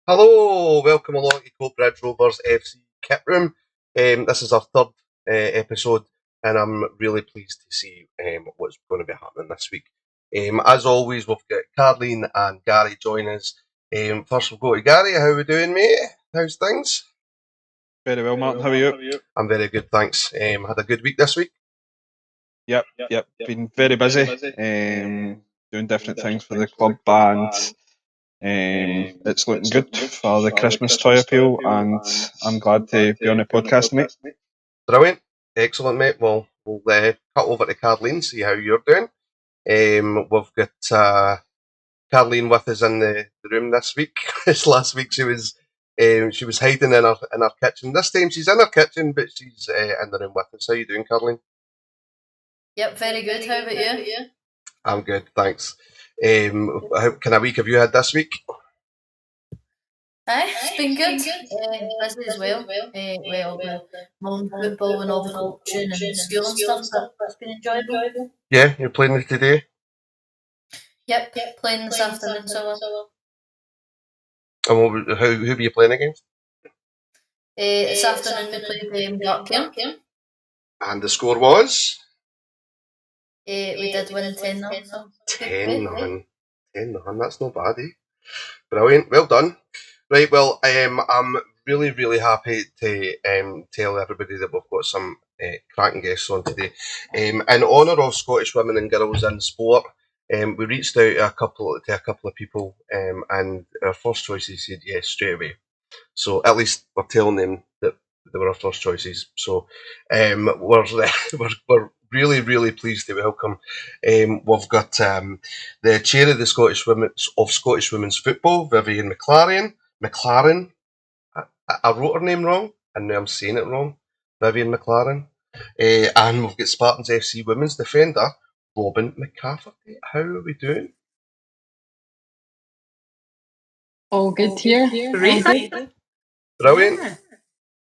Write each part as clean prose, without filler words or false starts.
Hello, welcome along to Coatbridge Rovers FC Kitroom. This is our third episode, and I'm really pleased to see what's going to be happening this week. As always, we've got Carleen and Gary join us. First, we'll go to Gary. How are we doing, mate? How's things? Very well, Martin. How are you? I'm very good, thanks. Had a good week this week? Yep. Been very busy. Doing different things for the club, and it's looking good for the Christmas toy appeal, and I'm glad to be on the podcast, mate. Brilliant. Excellent, mate. Well, we'll cut over to Carleen, see how you're doing. We've got Carleen with us in the room this week. This last week she was hiding in her kitchen. This time she's in her kitchen, but she's in the room with us. How you doing, Carleen? Yep, very good. How about you? I'm good, thanks. How kind of week have you had this week? It's been good. Busy as well. With mum football and all the coaching and school and stuff, but it's been enjoyable. Yeah, you're playing it today? Yep, playing this afternoon, so And who were you playing against? this afternoon we played Yorkshire. And the score was? We did win 10-0. 10-0. 10-0, that's not bad, eh? Brilliant, well done. Right, well, I'm really, really happy to tell everybody that we've got some cracking guests on today. In honour of Scottish women and girls in sport, we reached out to a couple of people, and our first choices said yes straight away. So at least we're telling them that they were our first choices. So we're really, really pleased to welcome. We've got the chair of the Scottish Women's Football, Vivienne MacLaren. I wrote her name wrong, and now I'm saying it wrong. Vivienne MacLaren. And we've got Spartans FC Women's Defender, Robyn McCafferty. How are we doing? All good here. Brilliant. Yeah.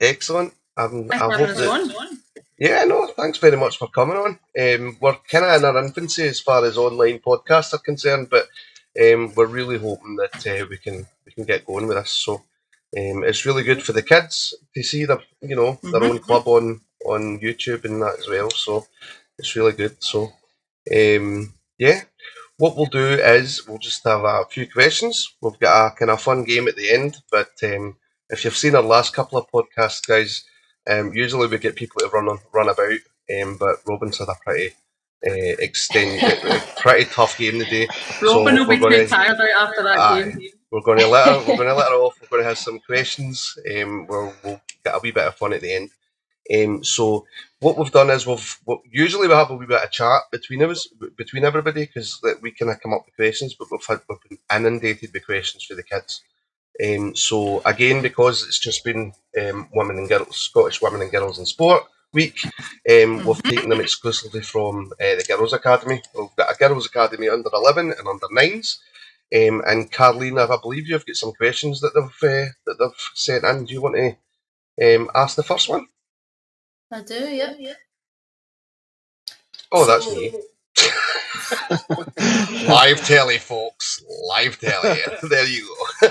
Excellent. I hope that. Yeah, no, thanks very much for coming on. We're kind of in our infancy as far as online podcasts are concerned, but we're really hoping that we can get going with this. So it's really good for the kids to see their own club on YouTube and that as well. So it's really good. So yeah, what we'll do is we'll just have a few questions. We've got a kind of fun game at the end, but if you've seen our last couple of podcasts, guys, usually we get people to run about, but Robyn's had a pretty pretty tough game today. Robyn will be too tired out after that game. We're going to let her off. We're going to have some questions. We'll get a wee bit of fun at the end. So what we've done is usually we have a wee bit of chat between everybody, because we kind of come up with questions, but we've been inundated with questions for the kids. So again, because it's just been Scottish Women and Girls in Sport Week, we've taken them exclusively from the Girls Academy. We've got a Girls Academy under 11 and under 9s. And Carleen, I believe you've got some questions that they've sent in. Do you want to ask the first one? I do, yeah. Oh, that's me. Live telly, folks. Live telly. There you go.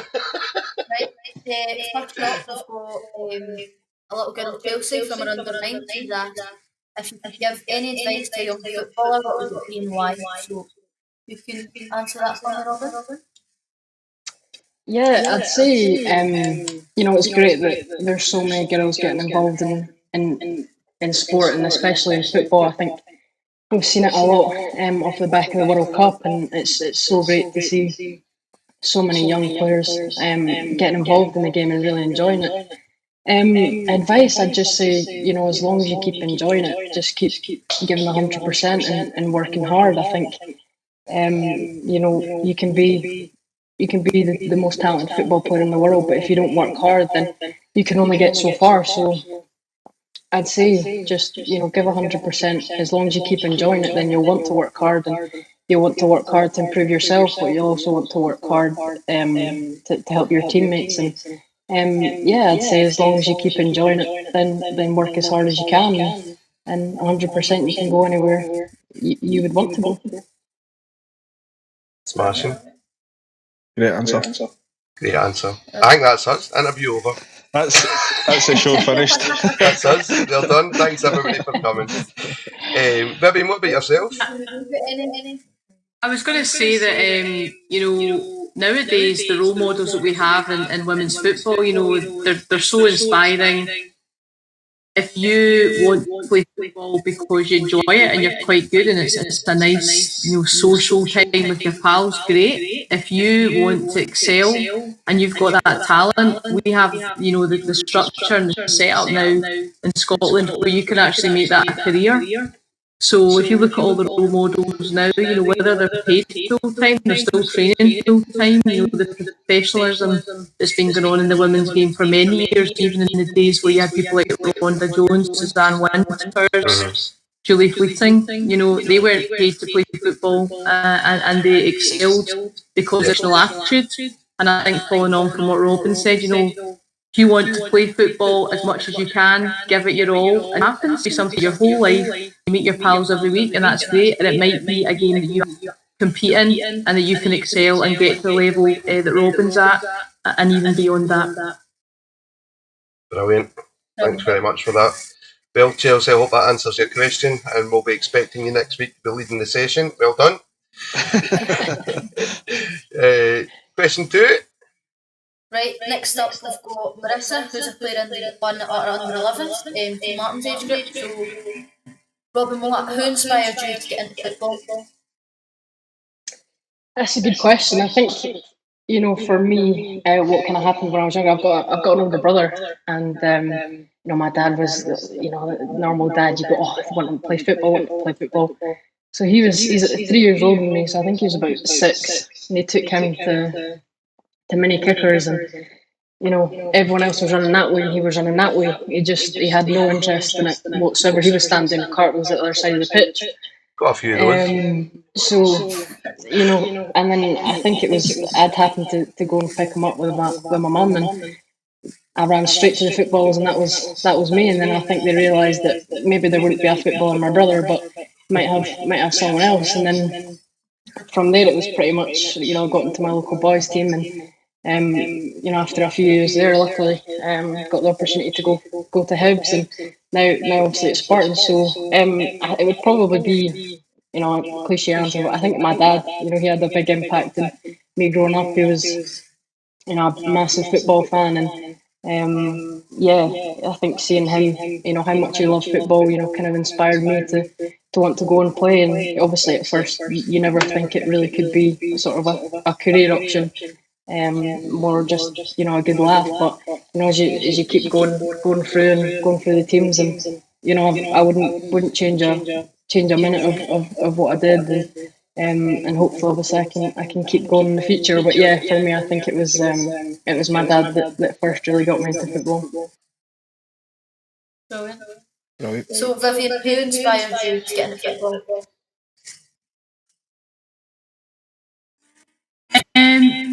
Right. First up, we've got a little girl, Chelsea, from her under 9. She's asked if you could give any advice to a young footballer, what would it be and why? So you can answer that for me, Robyn. Yeah, I'd say it's great that there's so many girls getting involved in sport, and especially in football. I think we've seen it a lot off the back of the World Cup, and it's so great to see so many young players getting involved in the game and really enjoying it. Advice, I'd just say, as long as you keep enjoying it, just keep giving 100% and working hard. I think you can be the most talented football player in the world, but if you don't work hard, then you can only get so far. So I'd say just give 100%. As long as you keep enjoying it, then you'll want to work hard, and you'll want to work hard to improve yourself, but you'll also want to work hard to help your teammates. And I'd say as long as you keep enjoying it, then work as hard as you can, and 100% you can go anywhere you would want to go. Smashing. Great answer. Great answer. I think that's us. Interview over. That's the show finished. That's us. Well done. Thanks everybody for coming. Vivienne, what about yourself? I was going to say that, nowadays the role models that we have in women's football, they're so inspiring. If you want to play football because you enjoy it and you're quite good and it's a nice, social time with your pals, great. If you want to excel and you've got that talent, we have, the structure and the setup now in Scotland where you can actually make that a career. So if you look at all the role models now, whether they're paid full time, they're still training full time. The professionalism that's been going on in the women's game for many years, even in the days where you had people like Rhonda Jones, Suzanne Winters, Julie Fleeting. They weren't paid to play football, and they excelled because of their attitude. And I think following on from what Robyn said, if you want to play football as much as you can, give it your all. It happens to be something your whole life. You meet your pals every week, and that's great. And it might be a game that you compete in, and that you can excel and get to the level that Robyn's at, and even beyond that. Brilliant. Thanks very much for that. Well, Chelsea, I hope that answers your question, and we'll be expecting you next week to be leading the session. Well done. Question 2. Right, next up we've got Marissa, who's a player in the under 11s from Martin's age group. So, Robyn, who inspired you to get into football? That's a good question. I think, for me, what kind of happened when I was younger, I've got an older brother, and my dad was, normal dad. You go, I want to play football. So he's 3 years older than me, so I think he was about 6, and they took him to mini kickers, and everyone else was running that way and he was running that way. He had no interest in it whatsoever. He was standing in cartwheels at the other side of the pitch. Got a few of those. And then I think I'd happened to go and pick him up with my mum, and I ran straight to the footballs, and that was me. And then I think they realised that maybe there wouldn't be a football in my brother, but might have someone else. And then from there it was pretty much, I got into my local boys team, and after a few years there, luckily, got the opportunity to go to Hibs, and now obviously it's Spartans. So it would probably be, a cliche answer, but I think my dad, he had a big impact in me growing up. He was, a massive football fan, and I think seeing him, how much he loved football, kind of inspired me to want to go and play. And obviously at first you never think it really could be sort of a career option. More just a good laugh, but as you keep going through the teams, and I wouldn't change a minute of what I did, and hopefully obviously I can keep going in the future. But yeah, for me I think it was my dad that first really got me into football. Brilliant. So Vivienne, who inspired you to get into football?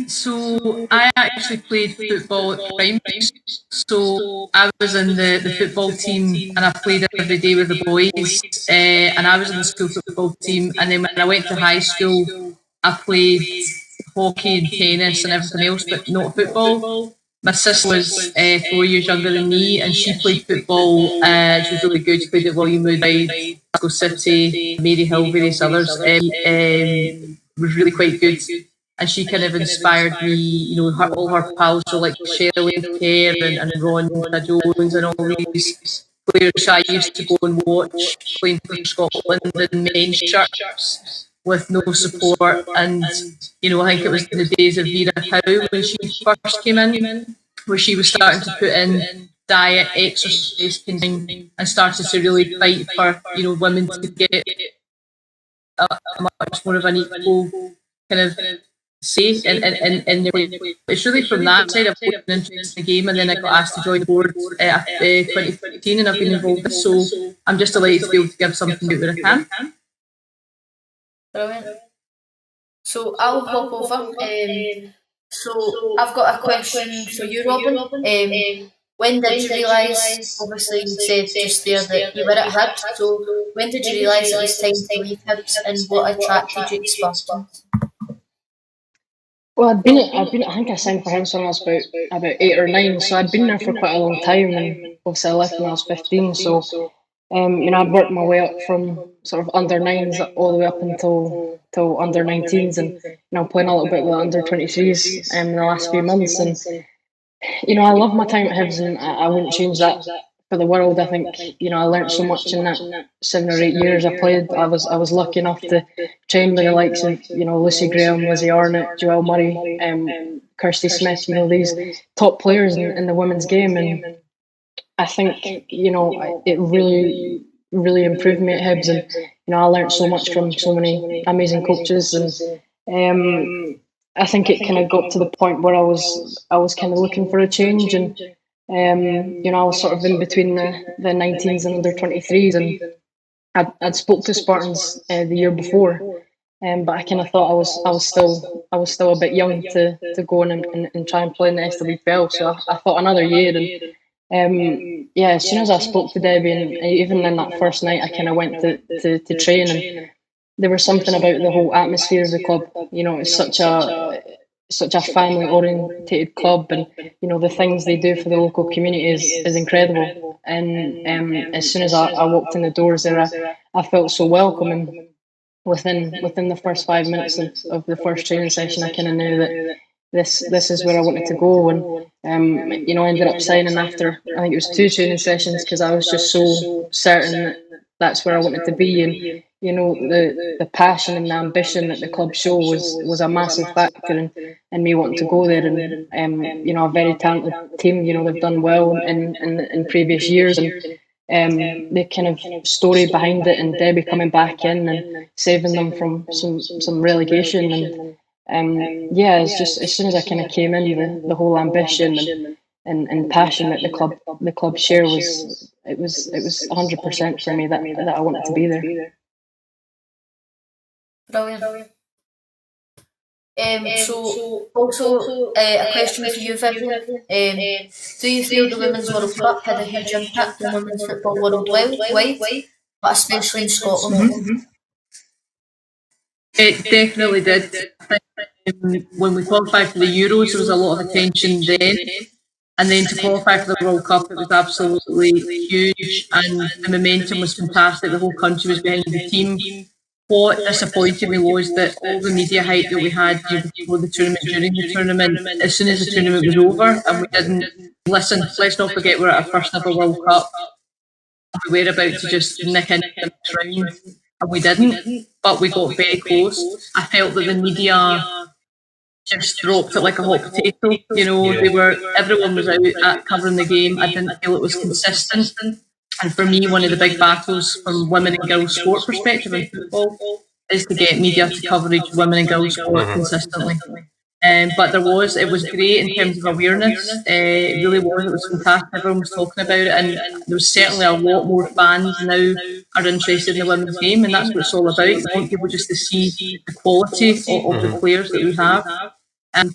So I actually played football at primary. So I was in the football team, and I played every day with the boys. And I was in the school football team. And then when I went to high school, I played hockey and tennis and everything else, but not football. My sister was 4 years younger than me, and she played football. She was really good. She played at William Wood, Glasgow City, Maryhill, various others. Was really quite good. And she kind of inspired me, all her pals were like Shirley Kerr and Rhonda Jones and all these players I used to go and watch playing for Scotland in men's shirts with no support. And, I think it was in the days of Vera Howe when she first came in, where she was starting to put in diet, exercise, and started to really fight for, women to get a much more of an equal kind of say in the way. It's really from that side I've got an interest in the game, and then I got asked to join the board 2015, and I've been involved with, so I'm just delighted to be able to give something out where I can. Brilliant. So I'll hop over. So I've got a question for you, Robyn. When did you realise, obviously you said just there that you were at Hibs, so when did you realise it was time to leave Hibs, and what attracted you to Spartans? Well, I think I signed for him when I was about 8 or 9, so I'd been there for quite a long time, and obviously I left when I was 15. So, I'd worked my way up from sort of under 9s all the way up until under 19s, and playing a little bit with under 23s in the last few months. And I love my time at Hibs, and I wouldn't change that for the world. I think I learnt so much in that 7 or 8 years I played. I was lucky enough to train with the likes of Lucy Graham, Lizzie Arnott, Joelle Murray, Kirsty Smith. These top players in the women's game, and I think it really improved me at Hibs, and I learnt so much from so many amazing coaches, and I think it kind of got to the point where I was kind of looking for a change, and I was sort of in between the 19s and under 23s, and I'd spoke to Spartans the year before, but I kind of thought I was still a bit young to go in and try and play in the SWPL, so I thought another year, and as soon as I spoke to Debbie, and even in that first night, I kind of went to train, and there was something about the whole atmosphere of the club. It's such a family orientated club, and the things they do for the local community is incredible. And as soon as I walked in the doors there, I felt so welcome, and within the first 5 minutes of the first training session, I kind of knew that this is where I wanted to go, and I ended up signing after, I think it was 2 training sessions, because I was just so certain that that's where I wanted to be. And the passion and the ambition that the club show was a massive factor in me wanting to go there. And a very talented team. They've done well in previous years, and the kind of story behind it, and Debbie coming back in and saving them from some relegation, and it's just as soon as I kind of came in, the whole ambition and passion that the club share was 100% for me that I wanted to be there. Brilliant. So also a question for you, Vivienne. Do you feel the Women's World Cup had a huge impact on women's football worldwide, but especially in Scotland? Mm-hmm. It definitely did. I think when we qualified for the Euros, there was a lot of attention then. And then to qualify for the World Cup, it was absolutely huge, and the momentum was fantastic. The whole country was behind the team. What disappointed me was that all the media hype that we had before the tournament, during the tournament, as soon as the tournament was over, and we didn't listen. Let's not forget we're at our first ever World Cup. We were about to just nick into the next round, and we didn't. But we got very close. I felt that the media just dropped it like a hot potato. Everyone was out at covering the game. I didn't feel it was consistent. And for me, one of the big battles from women and girls sport perspective in football is to get media to coverage women and girls sport consistently. But it was great in terms of awareness. It really was. It was fantastic. Everyone was talking about it, and there was certainly a lot more fans now are interested in the women's game, and that's what it's all about. You want people just to see the quality of the players that we have.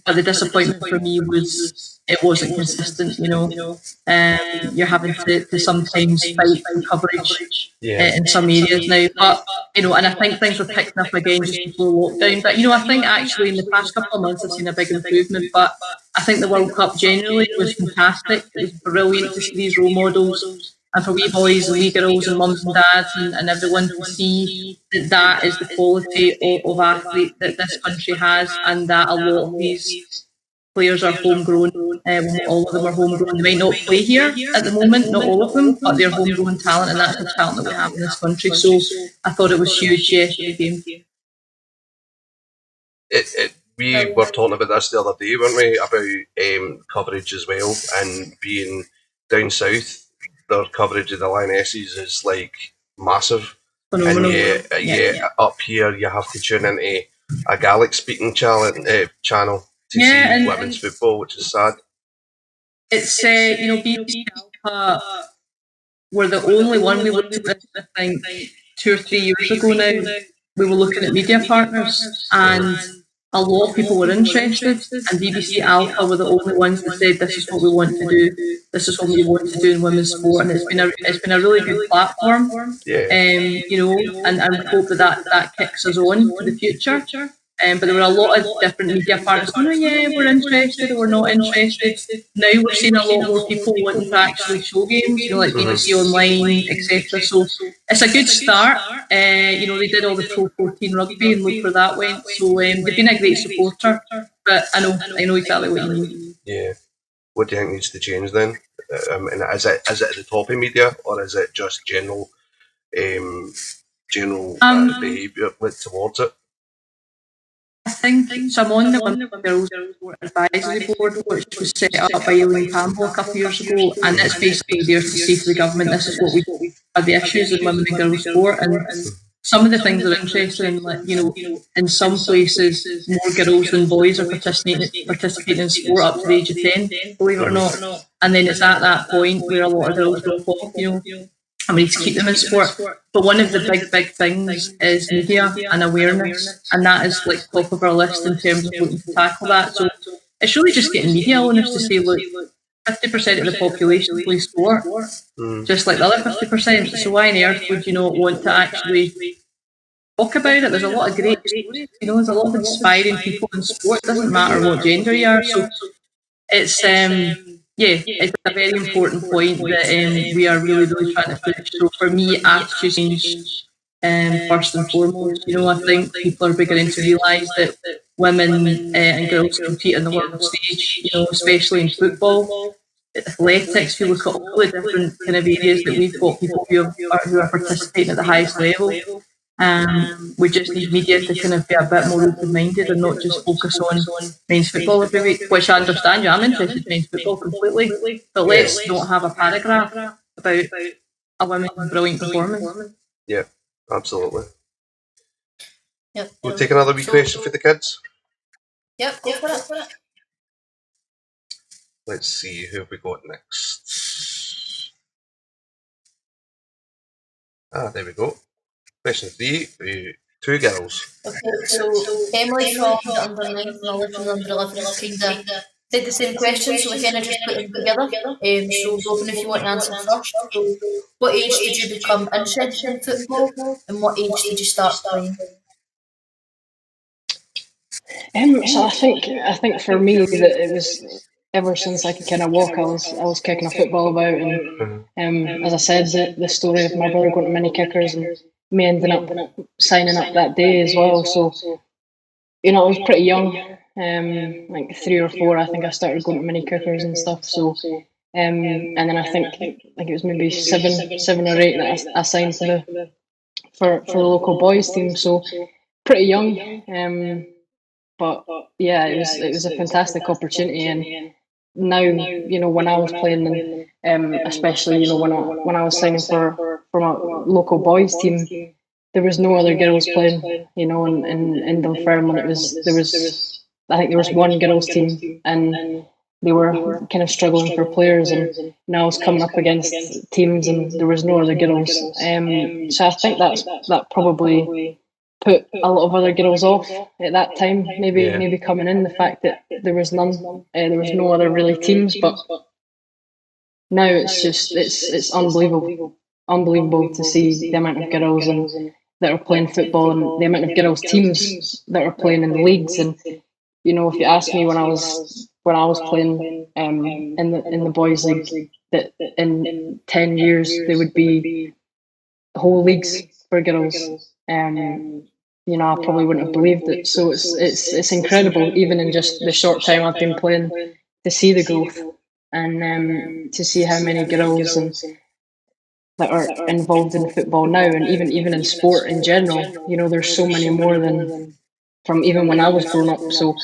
But the disappointment for me was it wasn't consistent. You're having to sometimes fight for coverage in some areas now. But and I think things were picking up again just before lockdown. But I think actually in the past couple of months I've seen a big improvement. But I think the World Cup generally was fantastic. It was brilliant to see these role models, and for wee boys and wee girls and mums and dads and everyone to see that is the quality of athlete that this country has, and that a lot of these players are homegrown. All of them are homegrown. They might not play here at the moment, not all of them, but they're homegrown talent, and that's the talent that we have in this country. So I thought it was huge, for the game. We were talking about this the other day, weren't we, about coverage as well, and being down south, their coverage of the Lionesses is like massive. Phenomenal. And up here you have to tune into a Gaelic speaking channel to see women's football, which is sad. It's BBC Alpha were the only one. We looked at this, I think, 2 or 3 years ago now. We were looking at media partners, and a lot of people were interested, and BBC Alpha were the only ones that said this is what we want to do. This is what we want to do in women's sport, and it's been a really good platform. And we hope that kicks us on for the future. But there were a lot of different media partners going, oh yeah, we're interested or we're not interested. Now we're seeing a lot more people wanting to actually show games, like BBC Online, etc. So it's a good start. They did all the Pro 14 rugby and look where that went. So they've been a great supporter. But I know exactly what you mean. Yeah. What do you think needs to change then? And is it at the top of media, or is it just general behaviour towards it? I think so. I'm on the Women Girls Sport Advisory Board, which was set up by Eileen Campbell a couple of years ago, and it's basically there to say to the government, this is what we are the issues in women and girls sport, and some of the things are interesting. Like, in some places, more girls than boys are participating in sport up to the age of 10, believe it or not. And then it's at that point where a lot of girls drop off, and we need to keep them in sport. But one of the big things is media and awareness, and that is like top of our list in terms of looking to tackle that. So it's really just getting media owners to say, look, 50% of the population plays sport, just like the other 50%. So why on earth would you not want to actually talk about it? There's a lot of great stories, there's a lot of inspiring people in sport. It doesn't matter what gender you are. So it's it's a very important point that we are really trying to push. So for me, attitude change first and foremost. I think people are beginning to realise that women and girls compete on the world stage, especially in football, athletics. If you look at all the different kind of areas that we've got people who are participating at the highest level. We just need media to kind of be a bit more open-minded and not just focus on men's football every week, which I understand. I'm interested in men's football completely, but let's not have a paragraph about a women's brilliant performance. Yeah, absolutely. Yep. We'll take another wee question for the kids. Yep, go for it. Let's see, who have we got next? There we go. Question 3, 2 girls. Okay, so Emily from the under 9 and Olive from the under 11 kind of did the same question, so we kind of just put them together. So Robyn, if you want to answer first, so what age did you become interested in football, and what age did you start playing? So I think for me that it was ever since I could kind of walk, I was kicking a football about, and as I said, the story of my brother going to mini kickers and me ending up signing up that day as well. So I was pretty young, like 3 or 4. I think I started going to mini kickers and stuff. So and then I think it was maybe 7 or 8 that I signed for the local boys team. So pretty young. But yeah, it was a fantastic opportunity, and now when I was playing, and especially when I was signing for a local boys team, there was no other girls playing, in Dunfermline. There was I think there was one girls team, and they were kind of struggling for players, and I was coming up against teams, and there was no other girls. So I think that probably put a lot of other girls off at that time, maybe coming in, the fact that there was none, there was no other really teams. But now it's unbelievable to see the amount of girls that are playing football, and the amount of girls teams that are playing in the leagues. And if you ask me when I was playing in the boys league, that in 10 years there would be whole leagues for girls. I probably wouldn't have believed it. So it's incredible, even in just the short time I've been playing, to see the growth, and to see how many girls that are involved in football now, and even in sport in general. There's so many more than from even when I was growing up. So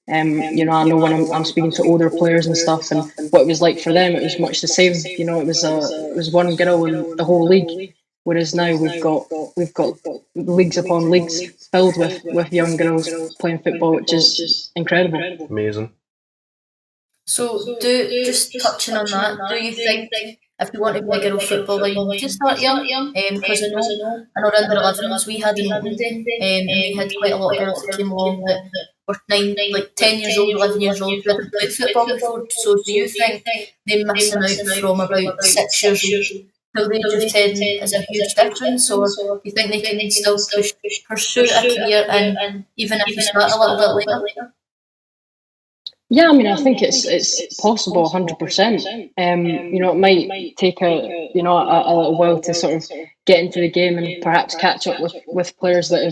I know when I'm speaking to older players and stuff, and what it was like for them, it was much the same. It was one girl in the whole league. Whereas now we've got leagues upon leagues filled with young girls playing football, which is incredible. Amazing. So, just touching on that, do you think if you want to be a girl footballer, you need to start young? Because I know under 11s we had an open day, and we had quite a lot of girls that came along that were 10 years old, 11 years old, who hadn't played football before. So do you think they're missing out from about 6 years old till the age of 10 is a huge difference, or do you think they can still pursue a career and even if you start a little bit later? Yeah, I mean, I think it's possible, 100%. It might take a little while to sort of get into the game and perhaps catch up with players that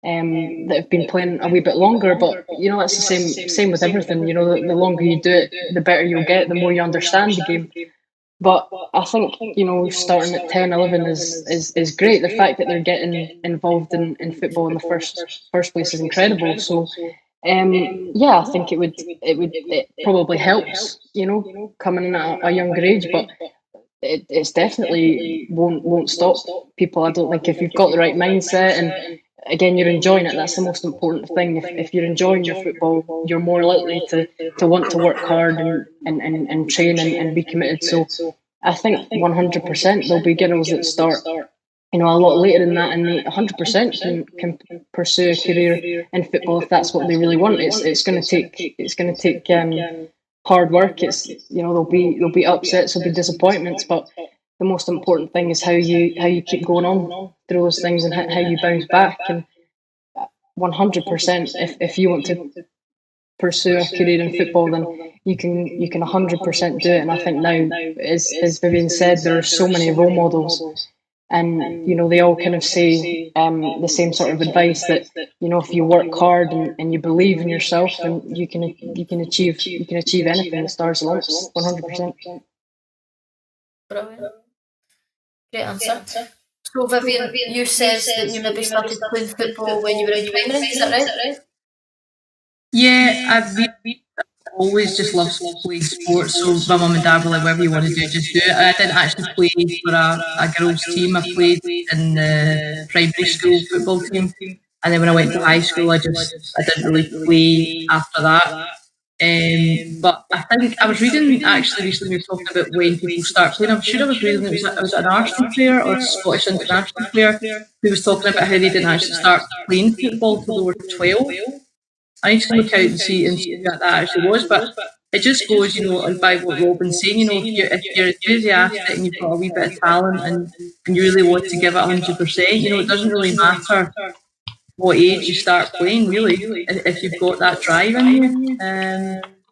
have been playing a wee bit longer. But that's the same with everything. The longer you do it, the better you'll get, the more you understand the game. But I think starting at 10, 11 is great. The fact that they're getting involved in football in the first place is incredible. So. I think it probably helps, coming in at a younger age, but it's definitely won't stop people. I don't think if you've got the right mindset and again you're enjoying it, that's the most important thing. If you're enjoying your football, you're more likely to want to work hard and train and be committed. So I think 100% there'll be girls that start a lot later than that, and they 100% can pursue a career in football if that's what they really want. It's going to take hard work. It's there'll be upsets, there'll be disappointments, but the most important thing is how you keep going on through those things and how you bounce back. And 100%, if you want to pursue a career in football, then you can 100% do it. And I think now, as Vivienne said, there are so many role models. And they all kind of say the same sort of advice that if you work hard and you believe in yourself, then you can achieve anything. The stars align. 100%. Brilliant. Great answer. So Vivienne, you said that you maybe started playing football when you were in primary. Is that right? Yeah, I've always just loved playing sports, so my mum and dad were like, whatever you want to do, just do it. I didn't actually play for a girls' team. I played in the primary school football team, and then when I went to high school, I didn't really play after that. But I think I was reading actually recently, we were talking about when people start playing. I'm sure I was reading it was an Arsenal player or a Scottish international player who was talking about how they didn't actually start playing football till they were 12. I need to look out and see what that actually was, but it just goes, by what Robyn's saying, if you're enthusiastic and you've got a wee bit of talent and you really want to give it 100%, it doesn't really matter what age you start playing, really, if you've got that drive in you.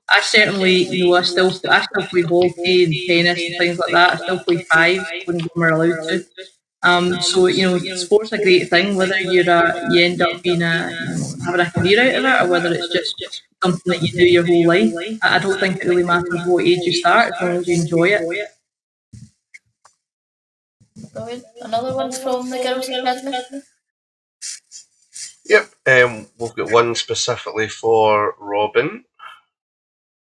I certainly, I still play hockey and tennis and things like that. I still play five when we're allowed to. So sport's a great thing. Whether you end up being having a career out of it, or whether it's just something that you do your whole life. I don't think it really matters what age you start, as long as you enjoy it. Brilliant. Another one from the Girls Academy. Yep. We've got one specifically for Robyn.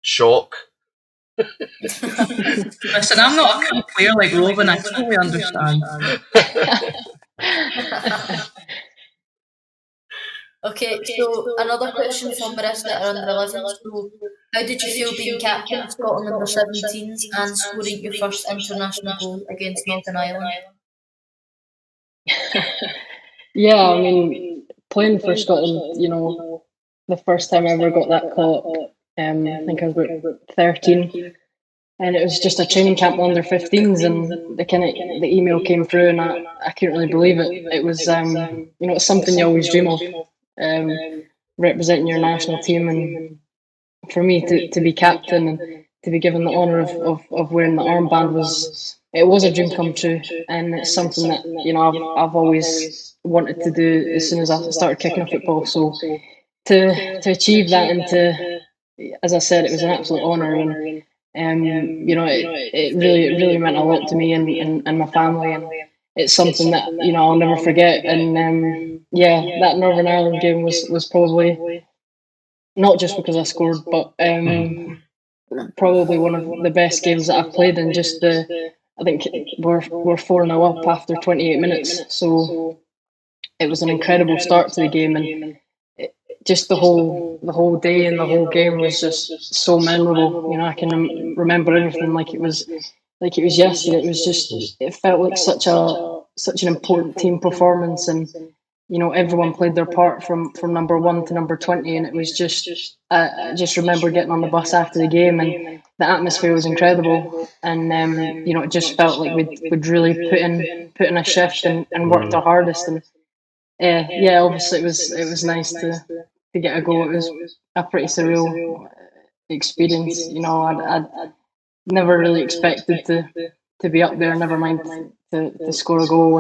Shock. Listen, I'm not a cool player like Robyn. I totally understand. Okay, so another question from Marissa at under 11. So, how did you feel being captain of Scotland under 17s and scoring your first international goal against Northern Ireland? Yeah, I mean, playing for Scotland, the first time I ever got that call up, I think I was about 13, and it was just a training camp under 15s, and the email came through, and I couldn't really believe it. It was it's something you always dream of, representing your national team, and for me to be captain and to be given the honour of wearing the armband was a dream come true, and it's something that I've always wanted to do as soon as I started kicking a football. So to achieve that, and as I said, it was an absolute honour, and it really meant a lot to me and my family, and it's something that I'll never forget. And that Northern Ireland game was probably not just because I scored, but probably one of the best games that I've played. And just I think we're 4-0 up after 28 minutes, so it was an incredible start to the game, and just the whole day and the whole game was just so memorable. I can remember everything like it was yesterday. It felt like such an important team performance, and everyone played their part from number 1 to number 20, and it was just I just remember getting on the bus after the game, and the atmosphere was incredible, and it just felt like we'd really put in a shift and worked our hardest, and obviously it was nice to get a goal. It was a pretty surreal experience. I'd never really expected to be up there, never mind to score a goal,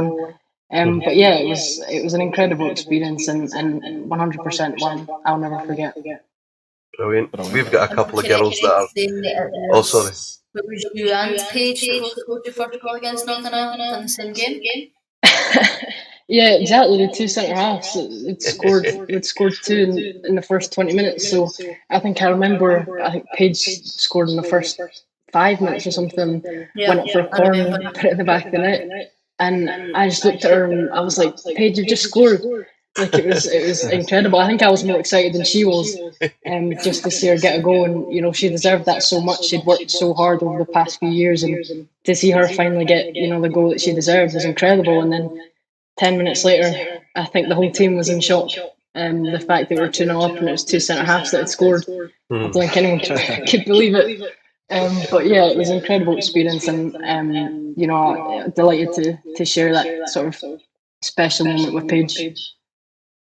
and but yeah, it was an incredible experience, and 100% one I'll never forget. Brilliant. We've got a couple of girls that are. Oh, sorry. It was you and Paige that both scored your first goal against Northern Ireland in the same game. Yeah, exactly. The two centre halves had scored two in the first 20 minutes. So I think Paige scored in the first 5 minutes or something. Went up for a corner, put it in the back of the net, and I just looked at her and I was like, "Paige, you just scored!" Like it was incredible. I think I was more excited than she was, just to see her get a goal, and she deserved that so much. She'd worked so hard over the past few years, and to see her finally get the goal that she deserved was incredible. And then 10 minutes later, I think the whole team was in shock. The fact that we were 2-0 up and it was two centre halves that had scored. I don't think anyone could believe it. But yeah, it was an incredible experience, and delighted to share that sort of special moment with Paige.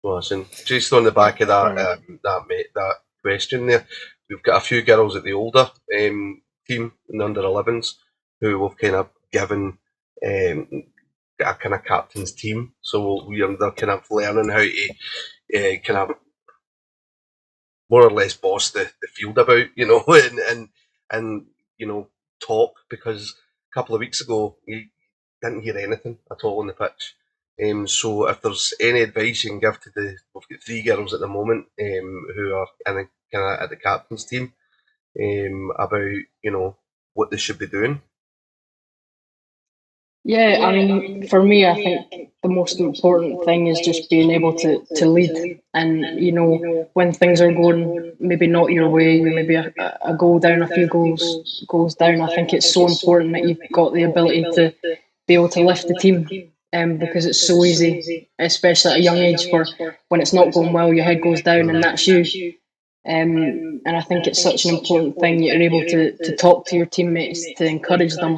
Listen, just on the back of that question there, we've got a few girls at the older team in the under 11s who we've kind of given a kind of captain's team, so they're kind of learning how to kind of more or less boss the field about, and talk, because a couple of weeks ago you didn't hear anything at all on the pitch. So if there's any advice you can give we've got 3 girls at the moment who are kind of at the captain's team about what they should be doing. Yeah, I mean, for me, I think the most important thing is just being able to lead. And, when things are going maybe not your way, maybe a goal down, a few goals down, I think it's so important that you've got the ability to be able to lift the team. Because it's so easy, especially at a young age, for when it's not going well, your head goes down and that's you. And I think it's such an important thing. You're able to talk to your teammates, to encourage them.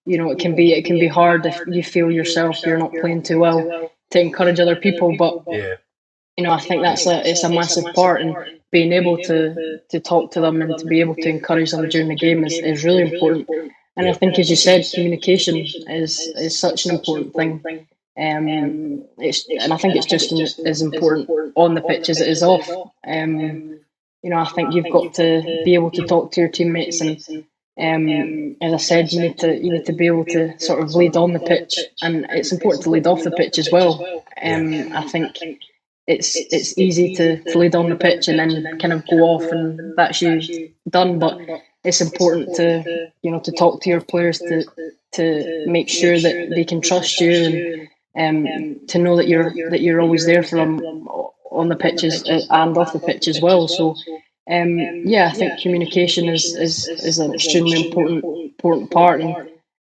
It can be hard if you feel yourself you're not playing too well, to encourage other people. But I think it's a massive part, and being able to talk to them and to be able to encourage them during the game is really important. And I think, as you said, communication is such an important thing. And I think it's just as important on the pitch as it is off. I think you've got to be able to talk to your teammates, and as I said, you need to be able to sort of lead on the pitch, and it's important to lead off the pitch as well. I think it's easy to lead on the pitch and then kind of go off and that's you done, but it's important to talk to your players, to make sure that they can trust you, and to know that you're always there for them on the pitches and off the pitch as well. So I think communication is an extremely important part,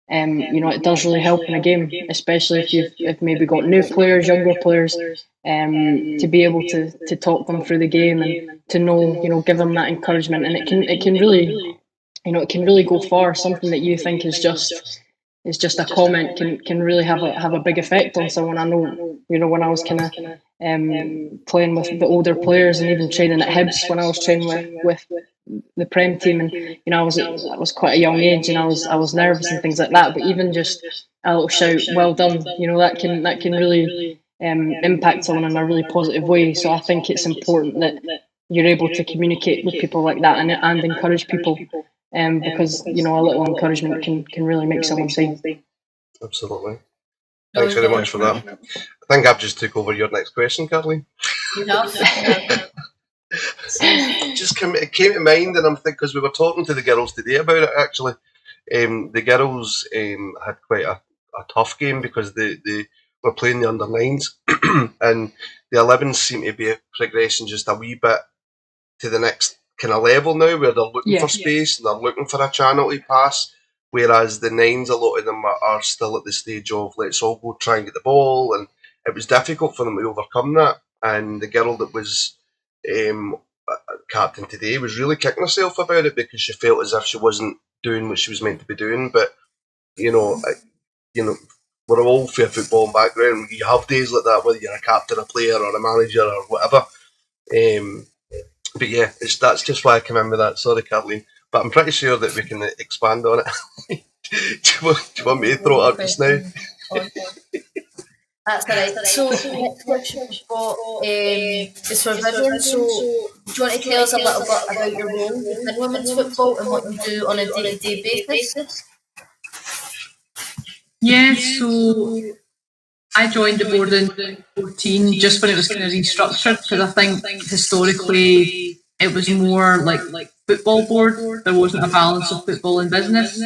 and it does really help in a game, especially if you've maybe got new players, younger players, to be able to talk them through the game and to know, give them that encouragement, and it can really go far. Something that you think is just a comment can really have a big effect on someone. I know, when I was kind of playing with the older players and even training at Hibs, when I was training with the Prem team, and I was quite a young age, and I was nervous and things like that. But even just a little shout, "Well done," that can really impact someone in a really positive way. So I think it's important that you're able to communicate with people like that and encourage people. Because a little encouragement can really make someone's day. Absolutely. Thanks very much for that. I think I've just took over your next question, Carleen. You have. Just it came to mind, and I'm thinking, because we were talking to the girls today about it actually. The girls had quite a tough game because they were playing the under 9s, and the 11s seem to be progressing just a wee bit to the next kind of level now, where they're looking for space and they're looking for a channel to pass, whereas the 9s, a lot of them are still at the stage of let's all go try and get the ball, and it was difficult for them to overcome that. And the girl that was captain today was really kicking herself about it because she felt as if she wasn't doing what she was meant to be doing. But we're all for football background. You have days like that, whether you're a captain, a player, or a manager, or whatever. But yeah, that's just why I came in with that. Sorry, Carleen. But I'm pretty sure that we can expand on it. do you want me to throw it up just now? That's alright. So, next question we've got is for Vivienne. So, do you want to tell us a little bit about your role within women's football and what you do on a day-to-day basis? Yeah, so I joined the board in 2014 just when it was kind of restructured, because I think historically it was more like football board. There wasn't a balance of football and business.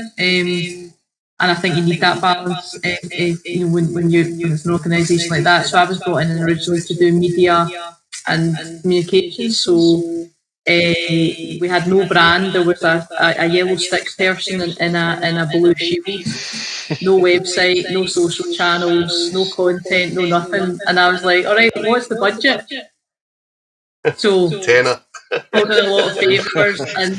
And I think you need that balance when it's an organisation like that. So I was brought in originally to do media and communications. So we had no brand. There was a yellow sticks person in a blue shield. No website, no social channels, no content, no nothing. And I was like, all right, what's the budget? So tenner. Called in a lot of favours, and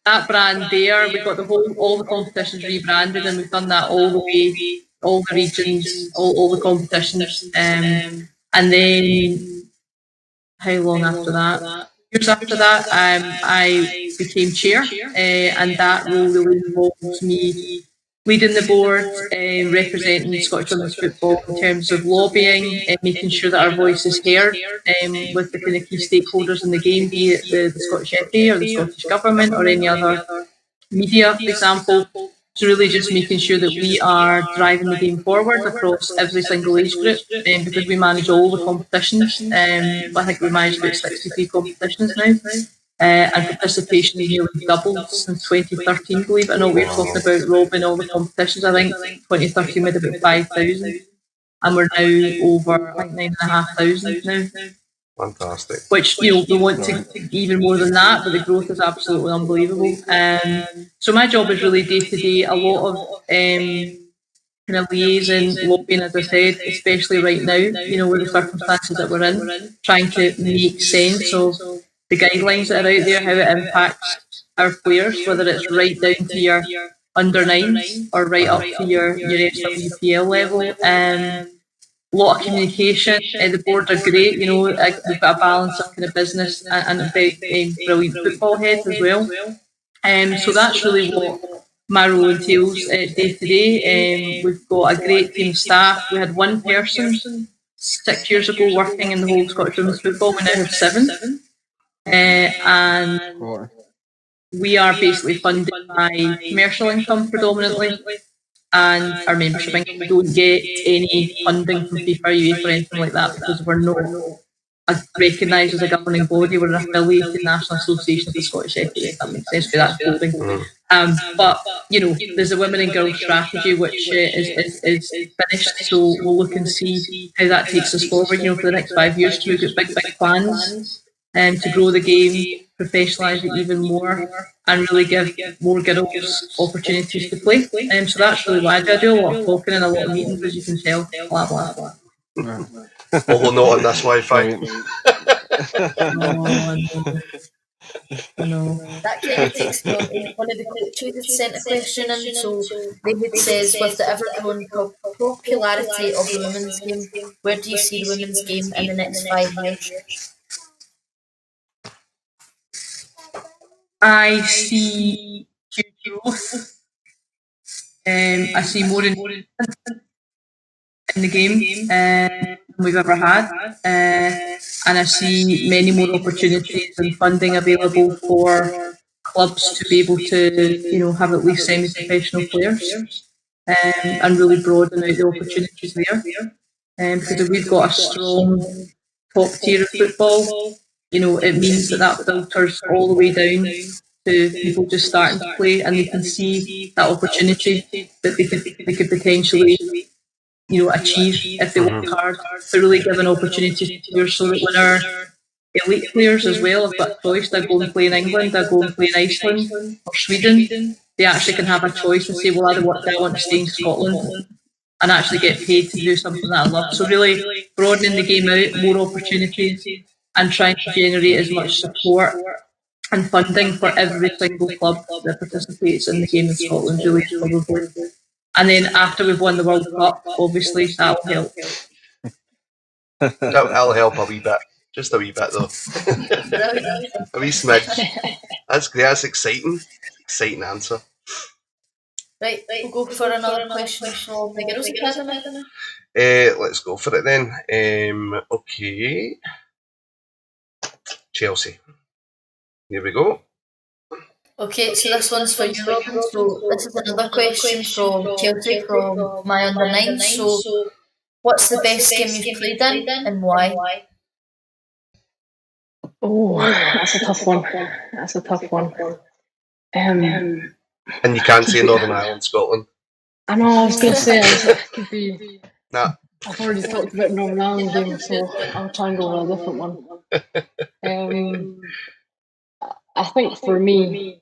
that brand there, we got all the competitions rebranded, and we've done that all the way, all the regions, all the competitions. And then how long after that? Years after that, I became chair, and that role really involves me leading the board, representing Scottish women's football in terms of lobbying and making sure that our voice is heard with the kind of key stakeholders in the game, be it the Scottish FA or the Scottish Government or any other media, for example. So really just making sure that we are driving the game forward across every single age group, because we manage all the competitions. I think we manage about 63 competitions now. And participation has nearly doubled since 2013, believe it or not. We're talking about Robyn, all the competitions. I think 2013 we had about 5,000, and we're now over, I think, 9,500 now. Fantastic. Which, we want to even more than that, but the growth is absolutely unbelievable. So my job is really day to day, a lot of kind of liaison, lobbying, as I said, especially right now, with the circumstances that we're in, trying to make sense of the guidelines that are out there, how it impacts our players, whether it's right down to your under nines or right up to your SWPL level. A lot of communication. The board are great. We've got a balance of kind of business and brilliant football heads as well. So that's really what my role entails day to day. We've got a great team of staff. We had one person 6 years ago working in the whole Scottish women's football. We now have 7. And we are basically funded by commercial income predominantly, and our membership income. We don't get any funding from FIFA, UEFA or anything like that, because we're not recognised as a governing body. We're an affiliated national association of the Scottish FA, if that makes sense, for that holding. But there's a women and girls strategy which is finished, so we'll look and see how that takes us forward. For the next 5 years, we've got big plans to grow the game, professionalise it even more, and really give more girls opportunities to play. So that's really why I do a lot of talking and a lot of meetings, as you can tell. Blah blah blah. Although not on this Wi-Fi. No. That kind of takes me on to one of the coaches sent a question in. So David says, with the ever-growing popularity of the women's game, where do you see the women's game in the next 5 years? I see huge growth. I see more investment in the game than we've ever had, and I see many more opportunities and funding available for clubs to be able to, have at least semi-professional players, and really broaden out the opportunities there. Because if we've got a strong top tier of football, it means that filters all the way down to people just starting to play, and they can see that opportunity that they could potentially, achieve if they work hard. So really giving opportunities to players, so that when our elite players as well have got a choice, they go and play in England, they go and play in Iceland or Sweden, they actually can have a choice and say, well, I want to stay in Scotland and actually get paid to do something that I love. So really broadening the game out, more opportunities, and trying to generate as much support and funding for every single club that participates in the game in Scotland really is probably. And then after we've won the World Cup, obviously that'll help. That'll help a wee bit. Just a wee bit though. A wee smidge. That's great, that's exciting. Exciting answer. Right, we'll go for another question from the Girls Academy. Let's go for it then. Okay. Chelsea. Here we go. Okay, so this one's for you, Robyn. So this is another question from Chelsea from my under-9. So what's the best game you've played in and why? Oh, that's a tough one. That's a tough one. And you can't say Northern Ireland, Scotland. I know, I was going to say, it could be... Nah. I've already talked about Northern Ireland game, so I'll try and go with a different one. I think for me,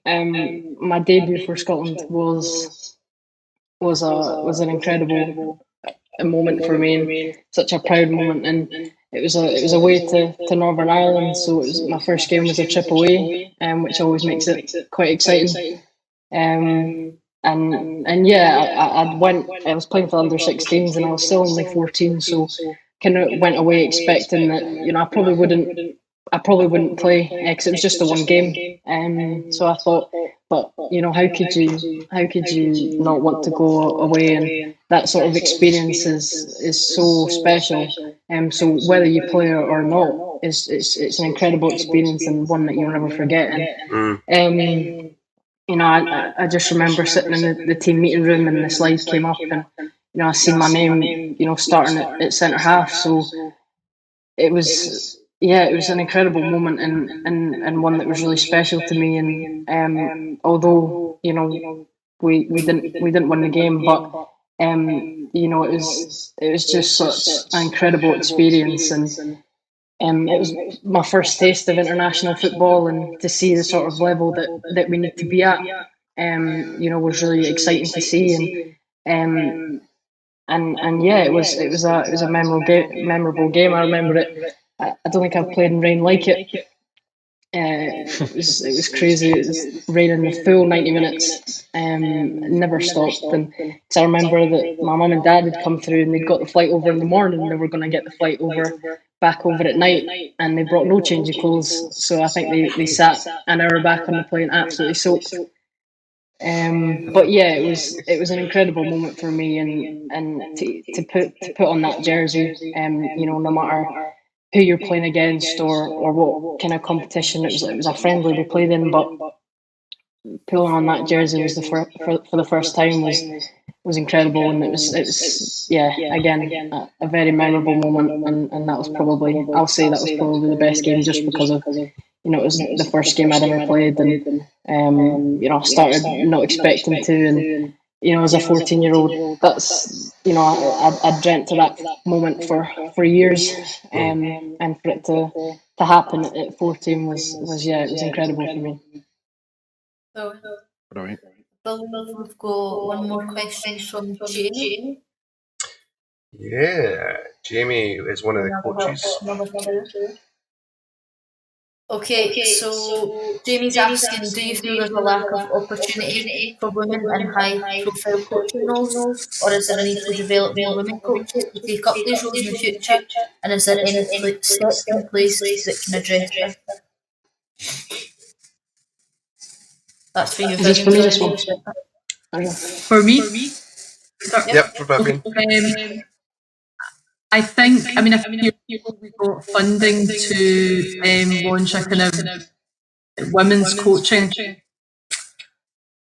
my debut for Scotland was an incredible moment for me, and such a proud moment. And it was away to Northern Ireland, so it was, my first game was a trip away, which always makes it quite exciting. And yeah, I was playing for under 16s, and I was still only 14, so kind of went away expecting that, you know, I probably wouldn't play because it was just the one game. So I thought, but you know, how could you not want to go away? And that sort of experience is so special. So whether you play or not, it's an incredible experience and one that you'll never forget. And you know, I just remember sitting in the team meeting room and the slide came up, and you know, I seen my name, you know, starting at centre half. So it was. Yeah, it was an incredible moment and one that was really special to me. And although, you know, we didn't win the game, but you know, it was just such an incredible experience. And it was my first taste of international football, and to see the sort of level that we need to be at, you know, was really exciting to see. And yeah, it was a memorable game. I remember it. I don't think I've played in rain like it. It was crazy. It was raining the full 90 minutes. Never stopped. And cause I remember that my mum and dad had come through, and they'd got the flight over in the morning, and they were going to get the flight back over at night, and they brought no change of clothes. So I think they sat an hour back on the plane absolutely soaked. But yeah, it was an incredible moment for me, and to put on that jersey, you know, no matter who you're playing against or what kind of competition it was a friendly we played in, but pulling on that jersey was for the first time was incredible, and it was yeah, again a very memorable moment, and that was probably, I'll say that was probably the best game, just because of, you know, it was the first game I'd ever played, and you know, I started not expecting to, and you know, as a 14-year-old, that's, you know, I dreamt of that moment for years, and for it to happen at 14 was yeah, it was incredible for me. So, Right. we've got one more question from Jamie. Yeah, Jamie is one of the coaches. Okay, so Jamie's asking, do you feel there's a lack of opportunity for women in high-profile coaching roles, or is there a need to develop more women coaches to take up these roles in the future, and is there any steps in place that can address this? That's for you. Is this for me, this one? For me? Yep, for Vivienne. I think, I mean, a few people we got funding to launch a kind of women's coaching.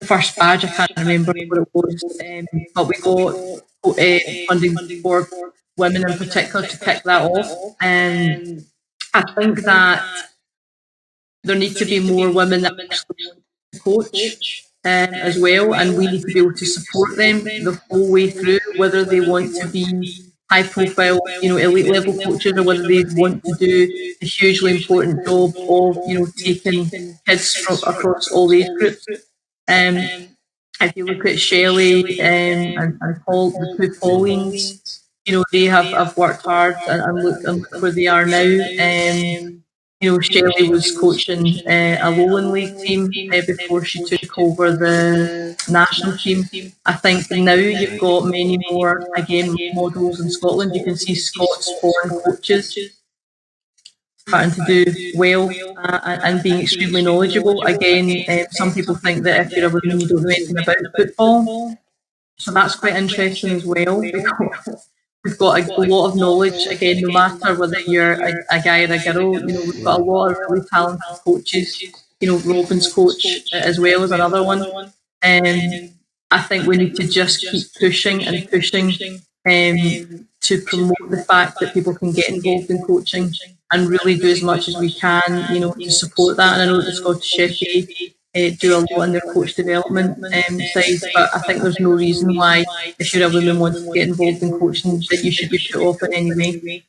The first badge, I can't remember what it was, but we got funding for women in particular to kick that off. And I think that there need to be more women that actually want to coach as well, and we need to be able to support them the whole way through, whether they want to be high profile, you know, elite level coaches, or whether they want to do the hugely important job of, you know, taking kids from across all age groups. And if you look at Shelley and Paul, the two Paulines, they have worked hard and look where they are now. Shelley was coaching a Lowland League team before she took over the national team. I think now you've got many more, again, models in Scotland. You can see Scots foreign coaches starting to do well and being extremely knowledgeable. Again, some people think that if you're a woman, you don't know anything about football. So that's quite interesting as well, because we've got a lot of knowledge, again, no matter whether you're a guy or a girl. We've got a lot of really talented coaches. Robyn's coach as well as another one. I think we need to just keep pushing and pushing to promote the fact that people can get involved in coaching and really do as much as we can, to support that. And I know that the Scottish FA do a lot in their coach development side, but I think there's no reason why, if you're a woman wanting to get involved in coaching, that you should be put off in any way.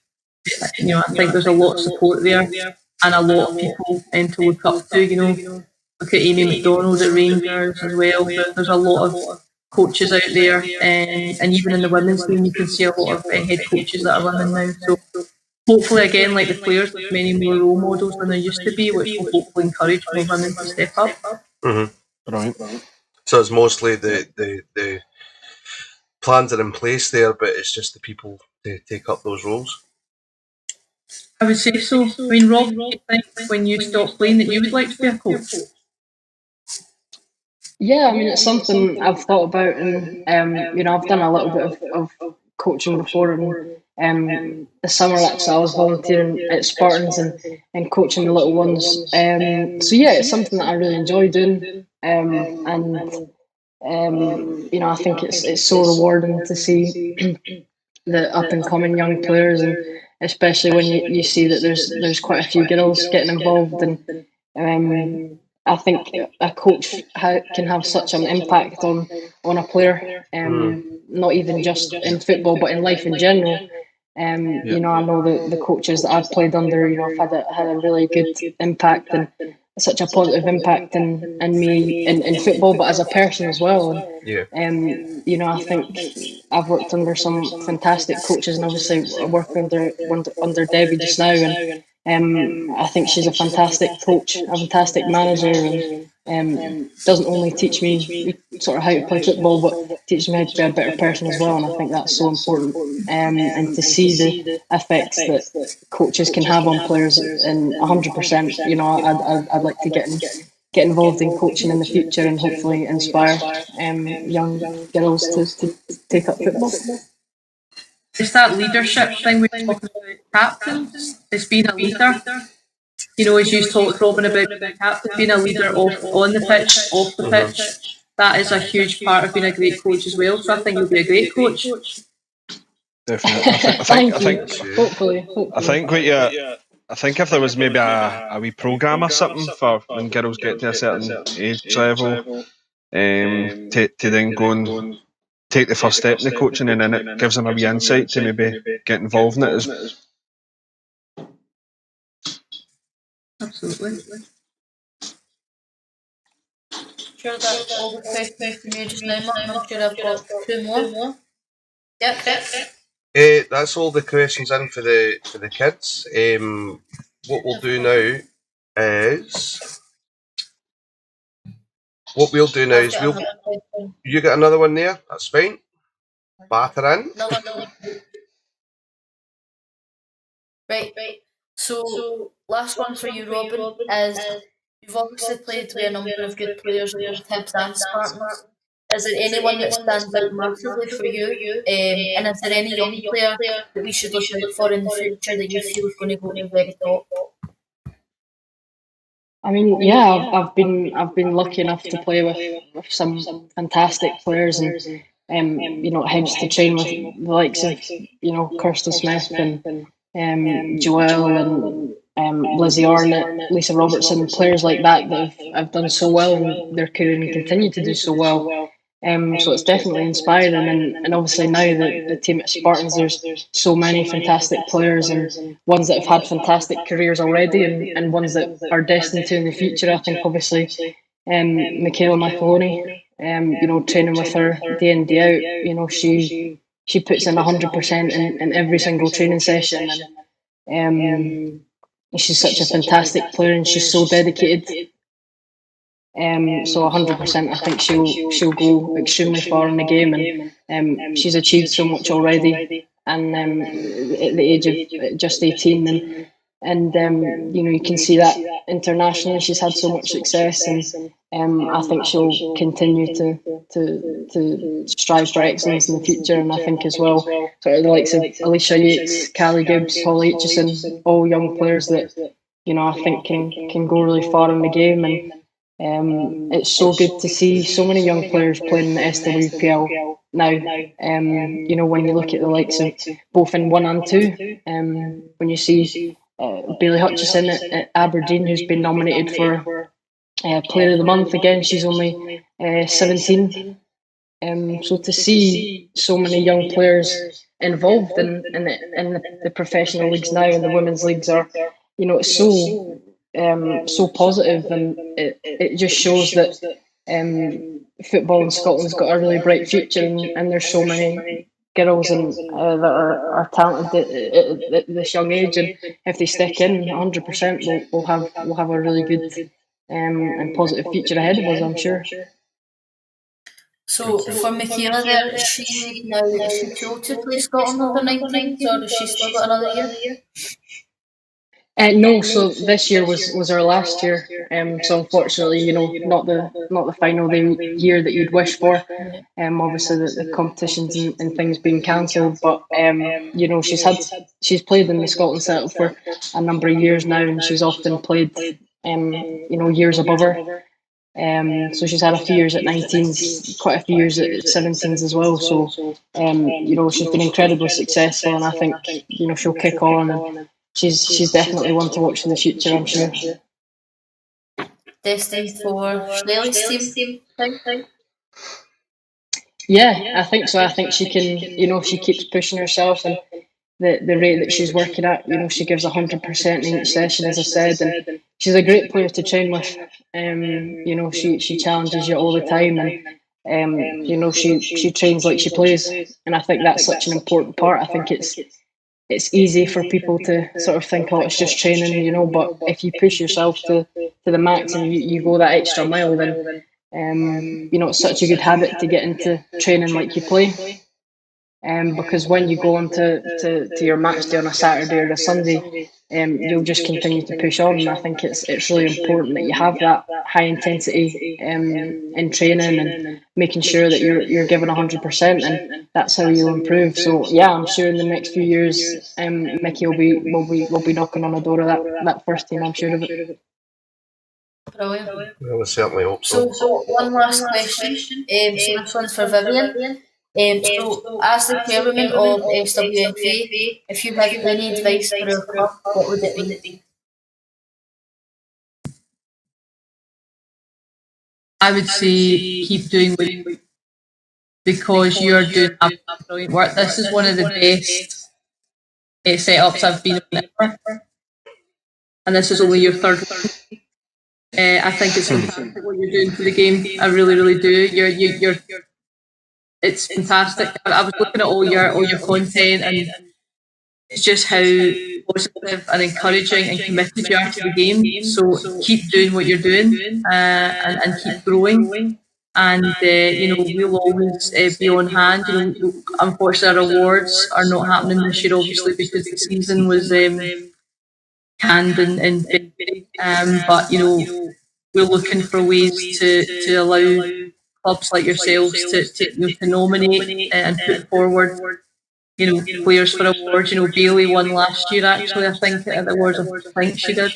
I think there's a lot of support there and a lot of people to look up to. Look at Amy McDonald at Rangers as well. There's a lot of coaches out there, and even in the women's team, you can see a lot of head coaches that are women now. So hopefully, again, like the players, there's many more role models than there used to be, which will hopefully encourage more women to step up. Right. So it's mostly the plans are in place there, but it's just the people to take up those roles. I would say so. I mean, Rob, do you think when you stop playing that you would like to be a coach? Yeah, I mean, it's something I've thought about, and I've done a little bit of coaching before. And the summer, actually, I was volunteering at Spartans and coaching the little ones. So yeah, it's something that I really enjoy doing. I think it's so rewarding to see the up and coming young players, and especially when you see that there's quite a few girls getting involved. And I think a coach can have such an impact on a player, not even just in football but in life in general. I know the coaches that I've played under, have had a really good impact and such a positive impact in me in football, but as a person as well. And I think I've worked under some fantastic coaches, and obviously I work under Debbie just now, and I think she's a fantastic coach, a fantastic manager, and doesn't only teach me sort of how to play football, but teaches me how to be a better person as well. And I think that's so important. And to see the effects that coaches can have on players, and 100%, I'd like to get involved in coaching in the future and hopefully inspire young girls to take up football. It's that leadership thing we're talking about, captains. It's being a leader. As you talked, Robyn, about the captain being a leader on the pitch, off the pitch. That is a huge part of being a great coach as well. So I think you'll be a great coach. Definitely. I think Hopefully. I think if there was maybe a wee programme or something for when girls get to a certain age level, to then go and take the first step in the coaching, and then it gives them a wee insight to maybe get involved in it. Absolutely. Sure, that's all the questions from you just now, Mark. I'm sure I've got two more. Yep. That's all the questions in for the kids. What we'll do now is you get another one there. That's fine. Batter in. Right. So last one for you, Robyn, is you've obviously played with a number of good players in both Hibs and Spartans. Is there anyone that stands out massively for you? And is there any young player that we should look out for in the future that you feel is going to go to the very top? I mean, yeah, I've been lucky enough to play with some fantastic players, and Hibs to train with the likes of Kirsty Smith and Joelle and Lizzie Arnott, Lisa Robertson, players like that have done so well in their career and continue to do so well. So it's definitely inspiring, and obviously now the team at Spartans, there's so many fantastic players, and ones that have had fantastic careers already, and ones that are destined to in the future. I think obviously Michaela Mcphelony training with her day in, day out. She puts in 100% in every single training session, and she's such a fantastic player, and she's so dedicated. So 100%, I think she'll go extremely far in the game, and she's achieved so much already. And at the age of just 18, and you can see that internationally, she's had so much success, and I think she'll continue to strive for excellence in the future. And I think as well, sort of the likes of Alicia Yates, Callie Gibbs, Holly Aitchison, all young players that I think can go really far in the game. And it's so good to see so many young players playing in the SWPL now. When you look at the likes of both in 1 and 2, when you see Bailey Hutchison at Aberdeen, who's been nominated for Player of the Month again, she's only 17. So to see so many young players involved in the professional leagues now, and the women's leagues are, it's so positive, and it just shows that football in Scotland's got a really bright future, and there's so many girls that are talented at this young age, and if they stick in 100%, we'll have a really good and positive future ahead of us, I'm sure. So for Michaela there, is she cool to play Scotland under 19s, or has she still got another year? No, so this year was our last year. So unfortunately, not the final year that you'd wish for. Obviously the competitions and things being cancelled, but she's played in the Scotland setup for a number of years now, and she's often played years above her. So she's had a few years at 19s, quite a few years at 17s as well. So she's been incredibly successful, and I think she'll kick on, and she's definitely one to watch in the future, I'm sure. Destined for Shelley's team? Yeah, I think so. I think she can, she keeps pushing herself, and the rate that she's working at, she gives 100% in each session, as I said, and she's a great player to train with. She challenges you all the time, and she trains like she plays, and I think that's such an important part. I think it's easy for people to sort of think, it's just training, but if you push yourself to the max and you go that extra mile, then it's such a good habit to get into training like you play. Because when you go on to your match day on a Saturday or a Sunday, you'll just continue to push on, and I think it's really important that you have that high intensity in training, and making sure that you're giving 100%, and that's how you'll improve. So yeah, I'm sure in the next few years, Mickey will be knocking on the door of that first team. I'm sure of it. Brilliant. Well, we certainly hope so. So one last question. So this one's for Vivienne. So as the chairwoman of SWFA, if you had any advice for our club, what would it be? I would say keep doing what you do, because you're doing brilliant work. This is one of the best setups I've been in ever, and this is only your third one. I think it's fantastic what you're doing for the game. I really, really do. You're it's fantastic. I was looking at all your content, and it's just how positive and encouraging and committed you are to the game. So keep doing what you're doing, and keep growing. And we'll always be on hand. Unfortunately, our awards are not happening this year, obviously, because the season was canned in February. But we're looking for ways to allow clubs like yourselves to nominate and put forward players for awards. Bailey won last year, actually, I think, at the awards. I think she did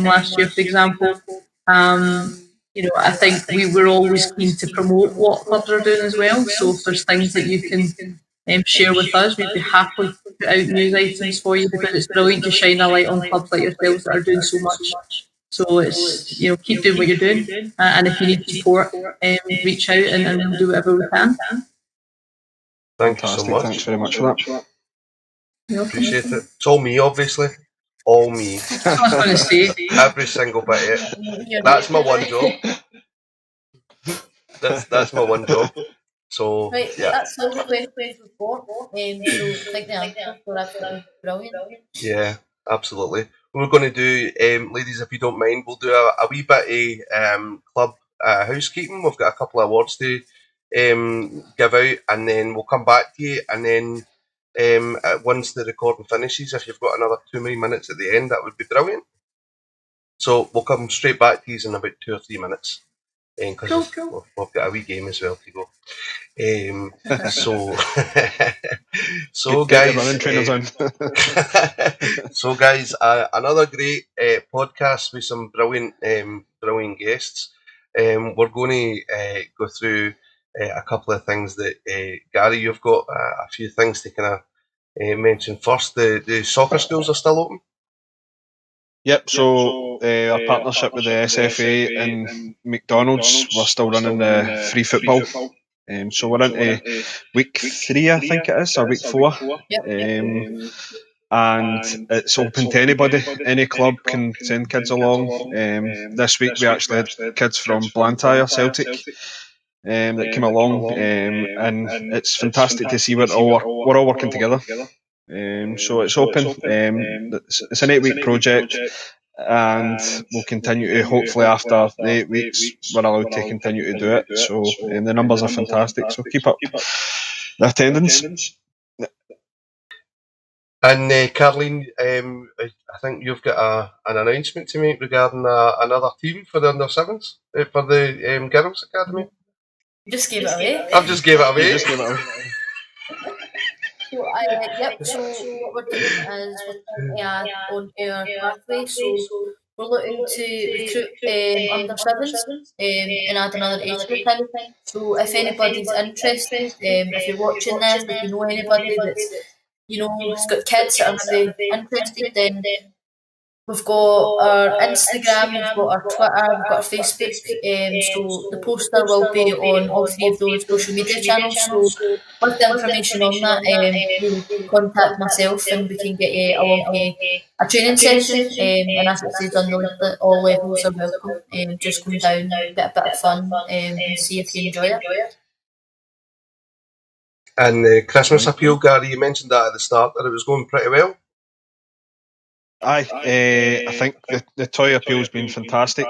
last year, for example. I think we were always keen to promote what clubs are doing as well. So if there's things that you can share with us, we'd be happy to put out news items for you, because it's brilliant to shine a light on clubs like yourselves that are doing so much. So it's keep doing what you're doing, and if you need support, reach out, and we'll do whatever we can. Thank you so much. Thanks very much for that. Appreciate it. It's all me, obviously. All me. I was going to say every single bit of it. That's my one job. that's my one job. So Right, yeah, that's all the questions we've got. So I think the answers were absolutely brilliant. yeah, absolutely. We're going to do, ladies, if you don't mind, we'll do a wee bit of club housekeeping. We've got a couple of awards to give out, and then we'll come back to you. And then once the recording finishes, if you've got another 2 more minutes at the end, that would be brilliant. So we'll come straight back to you in about 2 or 3 minutes, because we've got a wee game as well to go. So guys, so guys, another great podcast with some brilliant guests. We're going to go through a couple of things that Gary, you've got a few things to kind of mention first. The soccer schools are still open. Yep, so our partnership with the SFA and McDonald's, we're still running the free football. So we're into week 3, I think it is, or week 4. And it's open to anybody. Any club can send kids along. This week we actually had kids from Blantyre, Celtic, that came along, and it's fantastic to see we're all working together. So it's open. It's an 8-week project, and we'll continue to, hopefully after the 8 weeks we're allowed to continue to do it. So the numbers are fantastic, so keep up the attendance. And Carleen, I think you've got an announcement to make regarding another team for the under-7s, for the Girls Academy. You just gave it away. I've just gave it away. So what we're doing is we're trying to add on our pathway. So we're looking to recruit under-7s and add another age group in. So if anybody's interested, if you're watching this, if you know anybody that's has got kids that are maybe interested, then we've got our Instagram, we've got our Twitter, we've got our Facebook. So the poster will be on all 3 of those social media channels. So with the information on that, you'll contact myself and we can get you along to a training session. And as it says on the leaflet, all levels are welcome. Just come down, get a bit of fun, and see if you enjoy it. And the Christmas appeal, Gary, you mentioned that at the start that it was going pretty well. Aye, I think the toy appeal's been fantastic.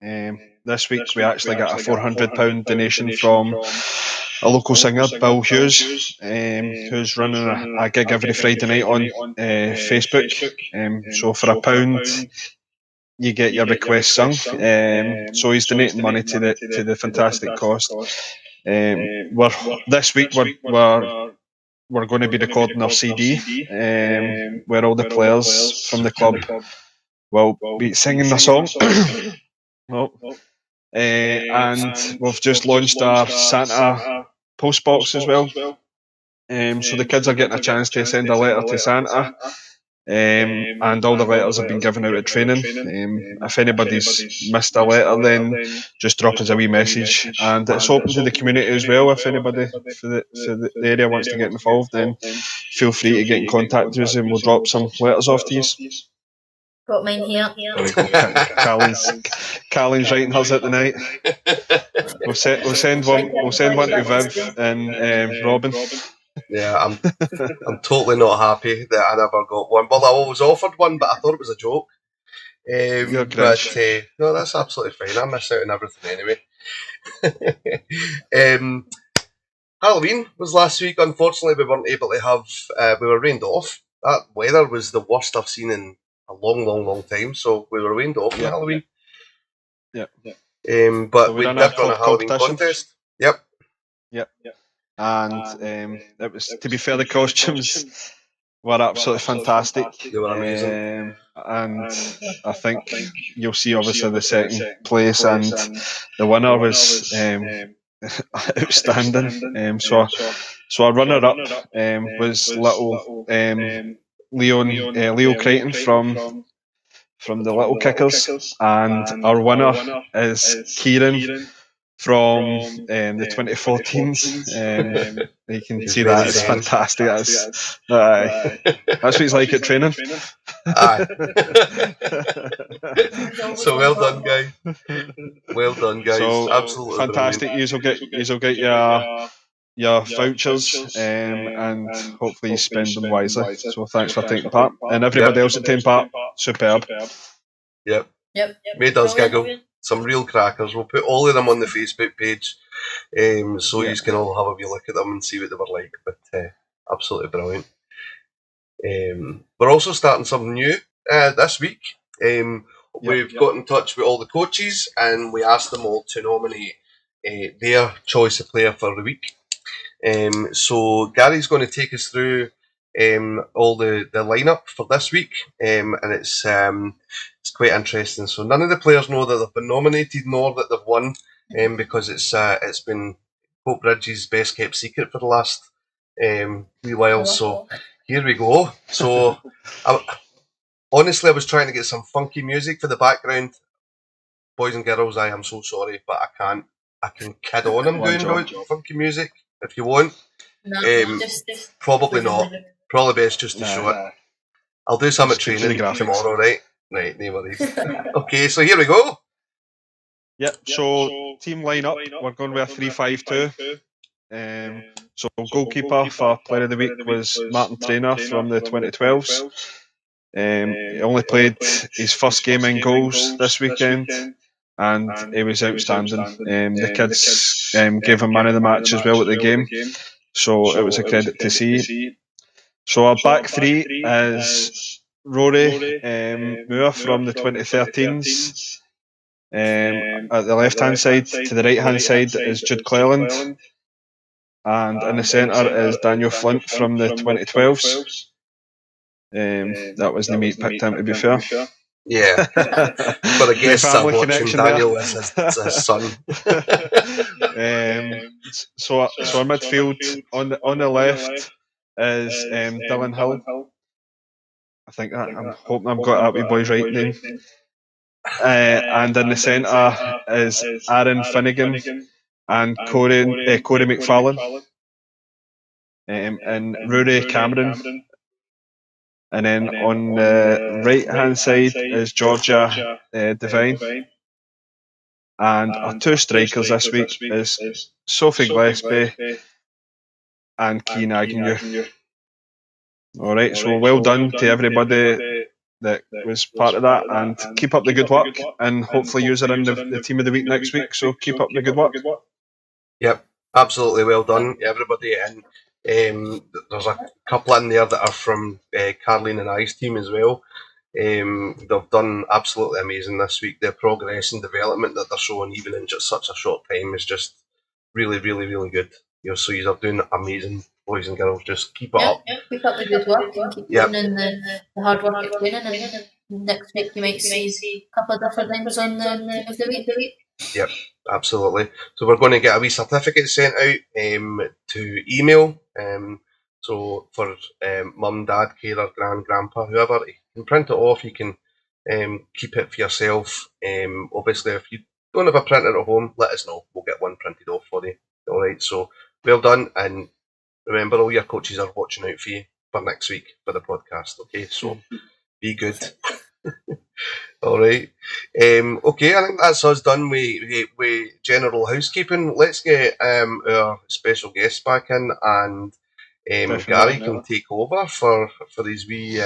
This week we actually got a £400 donation from a local singer, Bill Hughes, who's running a gig every Friday night on Facebook. So for £1 you get your request sung. So he's donating money to the fantastic cause. This week we're going to be recording our CD, where all the players from the club will be singing the song. And we've just launched our Santa post box as well. So the kids are getting a chance to send a letter to Santa. And all the letters have been given out at training. If anybody's missed a letter, then just drop us a wee message. And it's open to the community as well. If anybody for the area wants to get involved, then feel free to get in contact with us and we'll drop some letters off to you. Got mine here. Carleen's writing hers at the night. We'll send one to Viv and Robyn. Yeah, I'm totally not happy that I never got one. Well, I was offered one, but I thought it was a joke. But no, that's absolutely fine. I miss out on everything anyway. Halloween was last week. Unfortunately, we weren't able to have. We were rained off. That weather was the worst I've seen in a long time. So we were rained off on Halloween. Yeah. But so we did run a Halloween contest. Yep. And it was, to be fair, the costumes were absolutely fantastic. They were amazing. And I think you'll see obviously the second place and the winner was outstanding. So our runner-up was little Leo Crichton from the Little Kickers, and our winner is Kieran from the 2014s. You can see that, it's fantastic. That's what it's like at training. Aye. So well done, guys. Well done, guys. So Absolutely fantastic. You'll get your vouchers, and hopefully you spend them wisely. So thanks for taking part, and everybody else that taking part, superb. Yep. Yep. Made us giggle. Some real crackers. We'll put all of them on the Facebook page, so you can all have a wee look at them and see what they were like. But absolutely brilliant. We're also starting something new this week. We've got in touch with all the coaches and we asked them all to nominate their choice of player for the week. So Gary's going to take us through all the lineup for this week, and it's quite interesting. So none of the players know that they've been nominated nor that they've won, because it's been Coatbridge's best kept secret for the last wee while. So here we go. So honestly, I was trying to get some funky music for the background. Boys and girls, I am so sorry, but I can't. I can kid on I'm doing about funky music if you want. Probably not. Probably best just to show it. I'll do some at training tomorrow, right? Right, no worries. Okay, so here we go. Yep, so team lineup, we're going with a 3-5-2. So goalkeeper for player of the week was Martin Traynor from the 2012s. He only played his first game in goals this weekend, and he was outstanding. The kids gave him man of the match as well at the game, so it was a credit to see. So our back three is Rory Moore from the 2013s. At the left hand side, to the right hand side is Jude Cleland, and in the centre is Daniel Flint from the 2012s. That wasn't me picked him, to be fair. Yeah, but I guess I'm watching Daniel as his son. So our midfield on the left is Dylan Hill. I think I'm hoping I've got that wee boy's right name. And in the centre is Aaron Finnegan and Corey McPhelony, and Rory Cameron. And then on the right hand side is Georgia Devine. And our two strikers this week is Sophie Gillespie and Keen Agnew. Alright, so well done to everybody that was part of that, and keep up the good work, and hopefully you're in the team of the week next week, so keep up the good work. Yep, absolutely well done, everybody. And there's a couple in there that are from Carleen and I's team as well. They've done absolutely amazing this week. Their progress and development that they're showing, even in just such a short time, is just really, really, really good. So you're doing amazing, boys and girls. Just keep it up. Keep up the good work and keep doing the hard work at training. And next week you might see a couple of different names on the team of the week. Yep, absolutely. So we're going to get a wee certificate sent out to email. So for mum, dad, carer, grandpa, whoever, you can print it off. You can keep it for yourself. Obviously, if you don't have a printer at home, let us know. We'll get one printed off for you. All right. So well done, and remember, all your coaches are watching out for you for next week for the podcast. Okay, so be good. All right. Okay, I think that's us done with general housekeeping. Let's get our special guests back in, and Gary can take over for his wee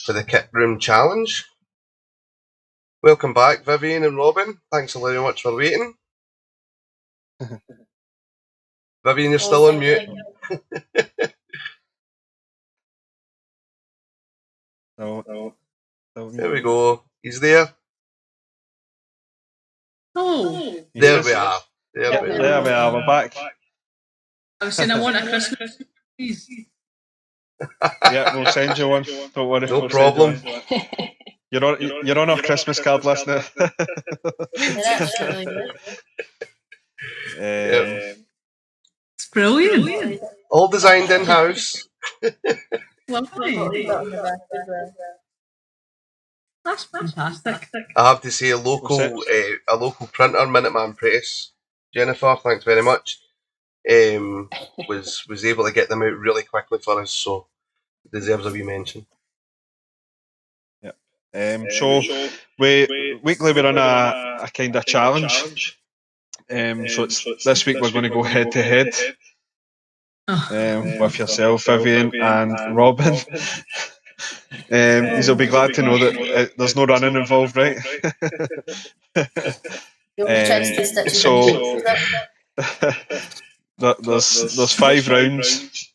for the Kitroom challenge. Welcome back, Vivienne and Robyn. Thanks very much for waiting. Vivienne, you're still on mute. There we go. He's there. Oh, there we are. There we are. We're back. I was saying I want a Christmas please. Yeah, we'll send you one. Don't worry. No problem. You're on our Christmas card list now. That's really good. It's brilliant. All designed in house. Lovely. That's fantastic. I have to say, a local printer, Minuteman Press, Jennifer, thanks very much, was able to get them out really quickly for us, so deserves a wee mention. So weekly we run a kind of challenge. So it's this week we're going to go head to head with yourself, Vivienne, and Robyn. You'll be glad to know that there's no running involved, right? So there's 5 rounds.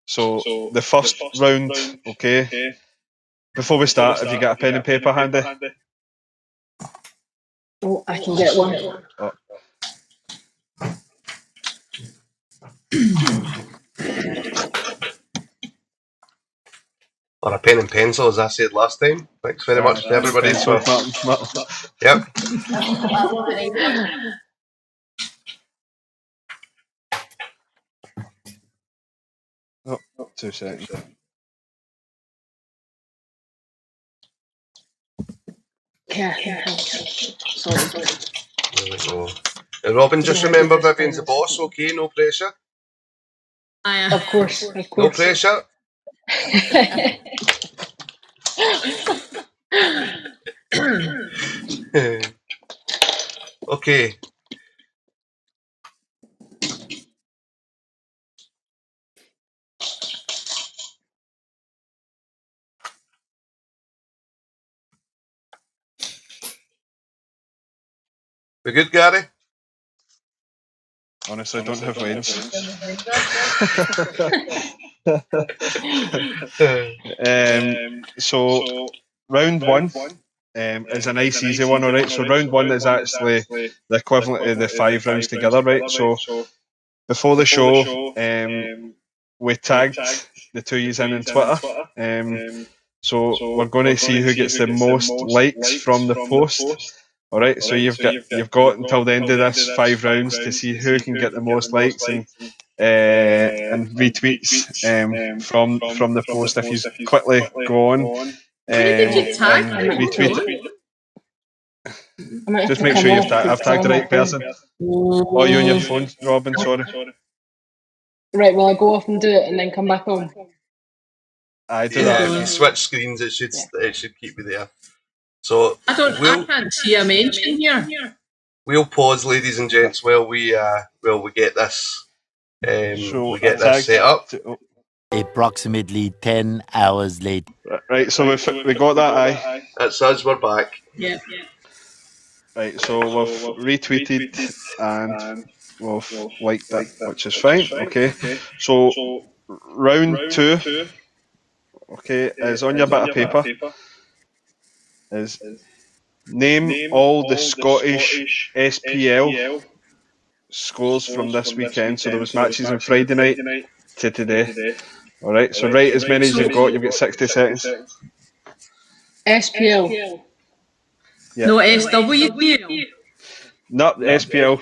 So the first round, okay. Before we start, have you got a pen and paper handy? Oh, I can get one. Oh. Or a pen and pencil, as I said last time. Thanks very much to everybody. Yep. Oh, 2 seconds. Yeah. Sorry. There we go. And Robyn, just remember Vivienne's the boss, okay? No pressure. Of course. No pressure. Okay. We good, Gary? Honestly, I don't have wins. So round 1 is a nice easy one, alright. So round 1 is actually the equivalent of the 5 rounds together, right? So before the show, we tagged the 2 years in on Twitter. So we're going to see who gets the most likes from the post. All right, so you've got until the end of this 5 rounds to see who can get the most likes and retweets from the post. If you quickly go on and retweet, just make sure I've tagged the right person. Oh, you on your phone, Robyn? Sorry. Right, well, I go off and do it and then come back on. I do that. If you switch screens, it should keep you there. So I can't see a mention here. We'll pause, ladies and gents, while we get this this set up. Approximately 10 hours later. Right, so we got that. Aye. That's us. We're back. Yeah. Right, so we've retweeted and we've liked it, which is fine. Okay, so round 2, okay, is on your bit of paper. Is name all the Scottish SPL scores from this weekend. So there was matches on Friday night to today. All right, so write as many as you've got. You've got 60 seconds. SPL. Yeah. No, SWPL. Not SPL.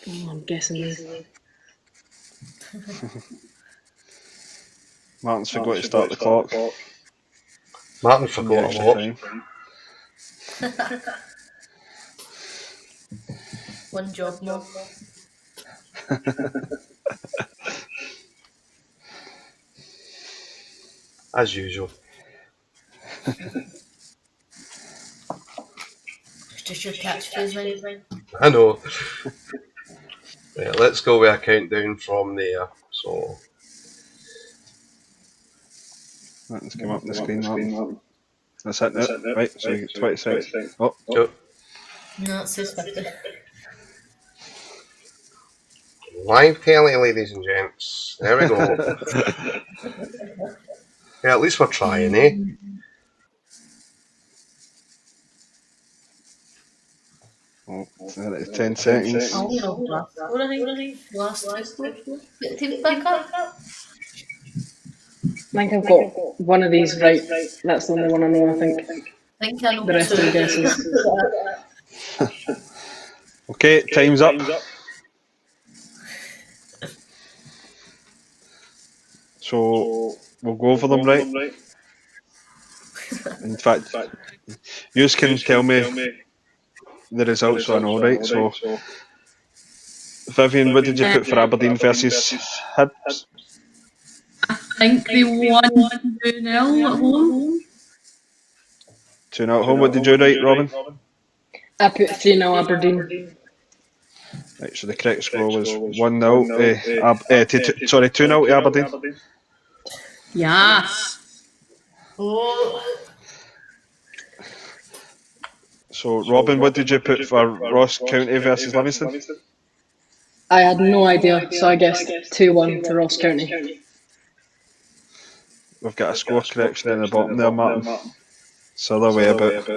I'm guessing this. Martin's forgot to start the clock. Martin forgot a lot. One job more. As usual. Just your catchphrase, man. I know. Yeah, let's go with a countdown from there. So Martin's come up on the screen, Martin. That's it now. Right, so you get 20 seconds. Oh, go. No, it says 50. Live telly, ladies and gents. There we go. Yeah, at least we're trying, eh? Oh, 10 seconds. What are they? Last week? Put the team back up? I think I've got one of these right. That's the only one I know, I think. I think I know The rest of the guesses. Okay, time's up. So we'll go over them, right? In fact, you can tell me the results so I know, right? So, Vivienne, what did you put for Aberdeen versus Hibs? think they won 2-0 at home. 2-0 at home. What did you write, Robyn? I put 3-0 Aberdeen. Right, so the correct score was 1-0. 2-0 to Aberdeen. Yes. So, Robyn, what did you put for Ross County versus Livingston? I had no idea, so I guessed 2-1 to Ross County. We've got a score correction in the bottom there, Martin. So other way about.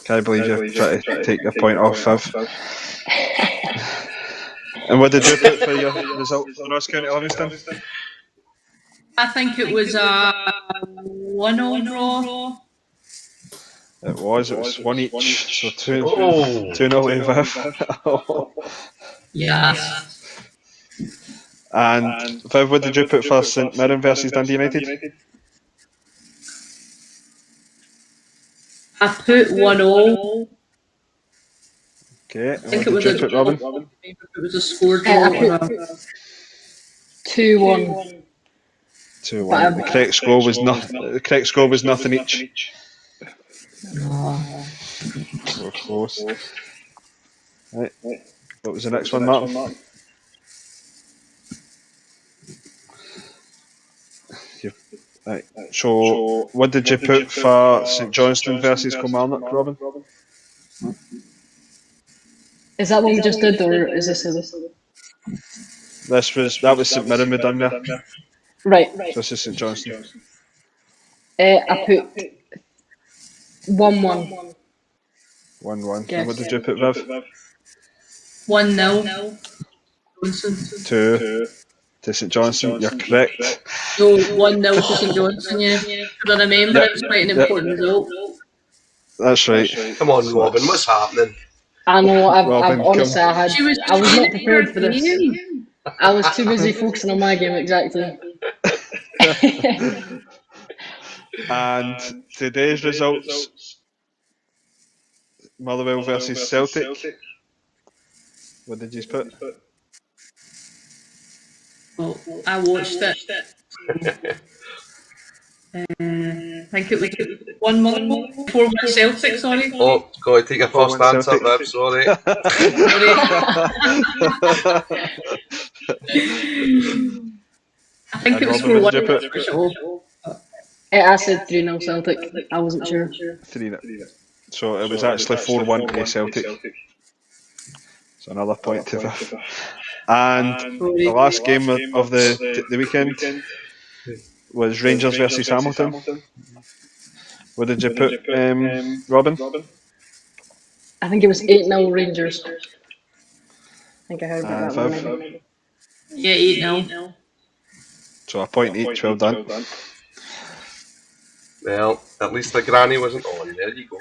Can't believe you're trying to take your point off, Viv. And what did you put for your result for Ross County Livingston? I think it was a 1-0 draw. It was one each, so 2-0 to Viv. Yeah. And Viv, what did you put for St Mirren versus Dundee United? I put 1-0. Okay, I think what did you put, Robyn? It was a score draw. I put 2-1. 2-1. The correct score was nothing each. So close. Right. What was the next one, Martin? Right. So, what did you put for St Johnstone versus Kilmarnock, Robyn? Is that one we just did, or is this a... That was St Mirren we done there. Right. So this is St Johnstone. I put 1-1. 1-1. And what did you put, Viv? 1-0. 2 to St Johnstone. You're correct. No, 1-0 to St Johnstone, yeah. Because I remember it was quite an important result. That's right. Come on, Robyn, what's happening? I know, Robyn, honestly, I was not prepared for this. I was too busy focusing on my game, exactly. And today's results: Motherwell versus Celtic. What did you put? Well, I watched it. I think it was 1 Motherwell, 4 Celtic, sorry. Oh, go ahead, take your first answer, Viv, sorry. I think it was 4-1 for sure. I said 3-0 Celtic. I wasn't sure. 3-0. So it was actually 4-1 to Celtic. So another point to Viv. And the last game of the weekend was Rangers versus Hamilton. What did you put, Robyn? I think it was 8-0 Rangers. I think I heard about that one. Maybe. Yeah, 8-0. So a point each, well done. Well, at least the granny wasn't on. There you go.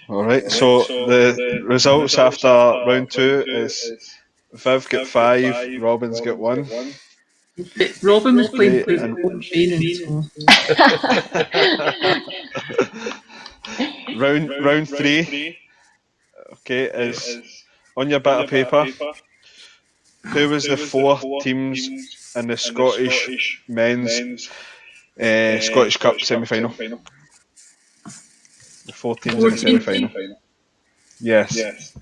Alright, so the results after round 2 is Viv got 5, Robyn's got 1. Robyn was playing football and training, so. round 3, okay, is on your bit of paper. Who was the 4 teams in the Scottish men's Scottish Cup semi-final? The 4 teams in the semi-final. Yes.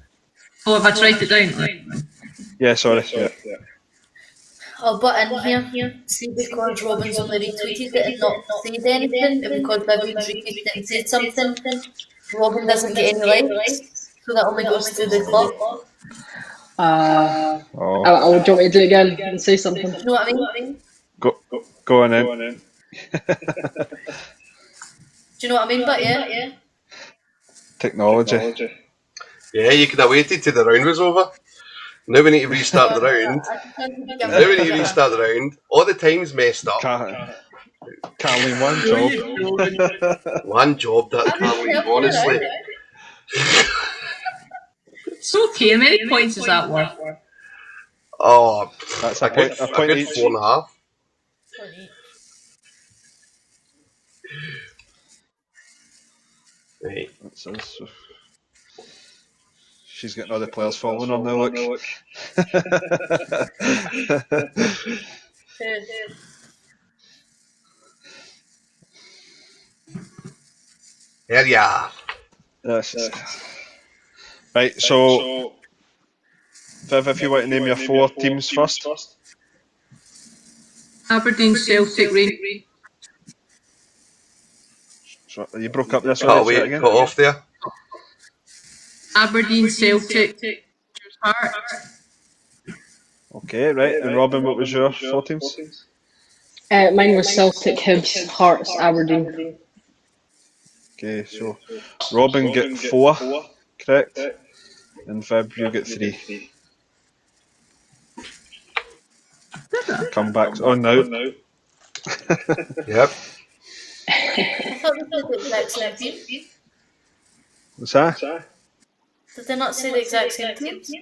Oh, have I tried it down? Yeah, sorry. Yeah. Oh, but in here, see, because Robyn's only retweeted it and not said anything, and because Vivienne's retweeted it and said something, Robyn doesn't get any likes, so that only goes to the club. I would want me to do it again and say something. Do you know what I mean? Go on then. Do you know what I mean? But yeah. Technology. Yeah, you could have waited till the round was over. Now we need to restart the round. All the time's messed up. Carleen, one job. One job, that Carleen, honestly. It's okay, how many points is that worth? Oh, that's a good 4.5. Right. She's getting all the players following her now, look. There you are. Right, so Viv, if you want to name your 4 teams first. Aberdeen, Celtic, Rangers. So, you broke up there, sorry, say it again. Cut off there. Aberdeen, Celtic, Hearts. Okay, right. And Robyn, what was your 4 teams? Mine was Celtic, Hibs, Hearts, Aberdeen. Okay, so Robyn get 4 correct, and Viv, you get 3. Come back on now. Yep. I thought they said the exact same team. What's that? Did they not say the exact same teams?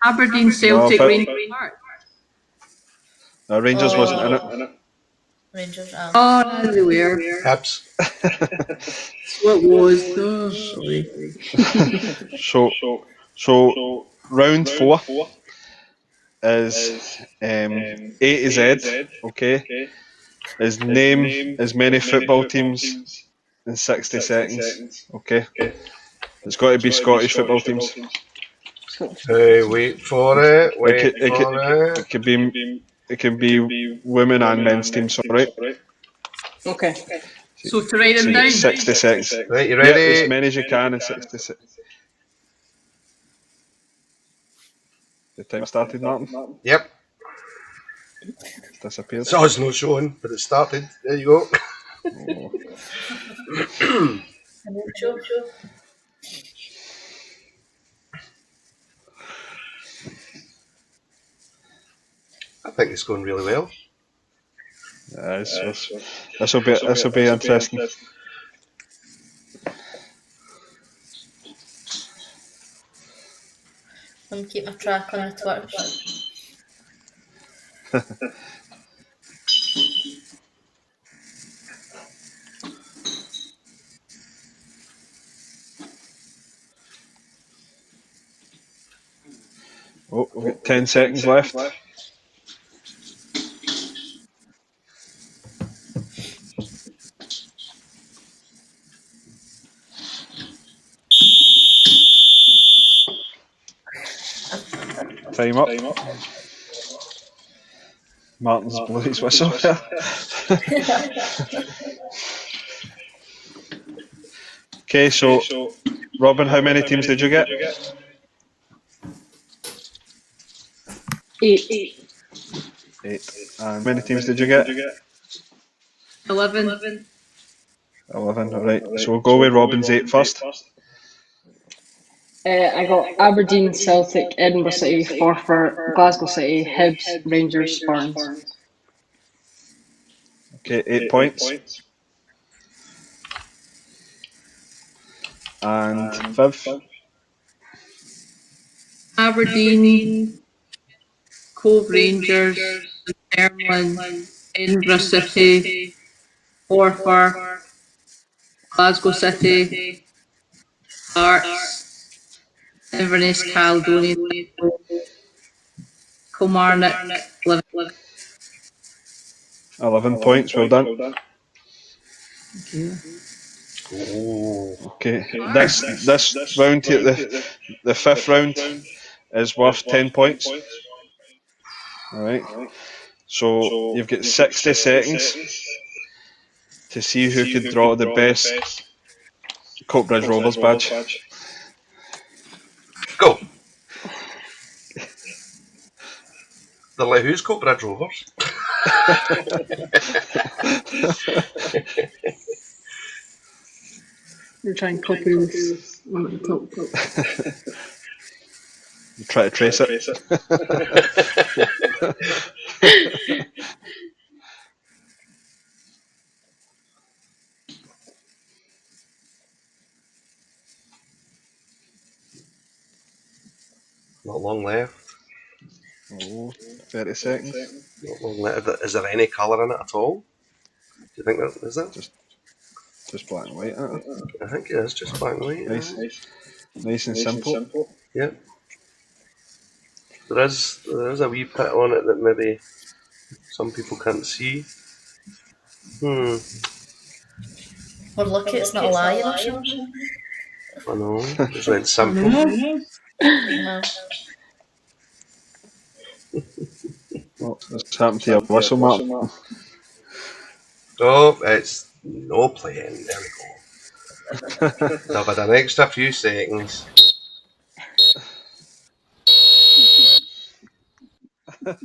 Aberdeen, Celtic, No, Rangers, Hearts. No, Rangers wasn't in it. Rangers. Oh, no, they were. Hibs. What was? Oh, sorry. So round 4 is A to Z. Okay, is name as many football teams in 60 seconds. Okay, it's got to be Scottish football teams. Hey, wait for it. It can be women and men's teams. Alright. Okay. So to write them down. 60 seconds. Right, you ready? Yeah, as many as you can in 60 seconds. The time started, Martin? Yep. It's disappeared. So it's no showing, but it started. There you go. Sure. I think it's going really well. This will be interesting. I'm keeping track on the Twitter. Oh, we've got 10 seconds left. Time up. Martin's blew his whistle. Okay, so Robyn, how many teams did you get? 8. 8. And how many teams did you get? 11. 11, alright. So we'll go with Robyn's 8 first. I got Aberdeen, Celtic, Edinburgh City, Forfar, Glasgow City, Hibs, Rangers, Spartans. Okay, 8 points. And Viv? Aberdeen, Cove Rangers, Dunfermline, Edinburgh City, Forfar, Glasgow City, Hearts, Inverness, Caledonian, Kilmarnock, 11 points, well done. Okay, this round here, the 5th round is worth 10 points. Alright, so you've got 60 seconds to see who could draw the best Coatbridge Rovers badge. Go. They're like, who's Coatbridge Rovers? You're trying to copy this one at the top. You try to trace it. Not long left. Oh, 30 seconds. Not long left. Is there any colour in it at all? Do you think that is it? Just black and white, isn't it? I think it is just black and white. Nice and simple. Yep. There is a wee bit on it that maybe some people can't see. Or lucky it's not a lion or something. I know. Just went simple. No. What's happened to your whistle, Mark? Oh, it's no playing. There we go. I've had an extra few seconds.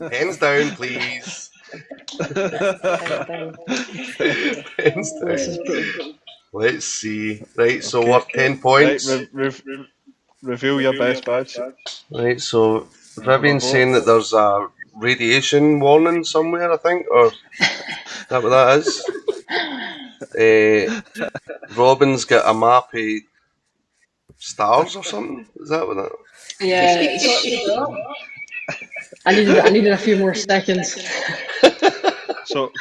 Pens down, please. Pens down. Let's see. Right, so Okay. we're 10 points. Right, reveal your best badge. Right, so Vivienne's saying that there's a radiation warning somewhere, I think, or is that what that is? Robyn's got a map of stars or something. Is that what that? Yeah. I needed a few more seconds. So,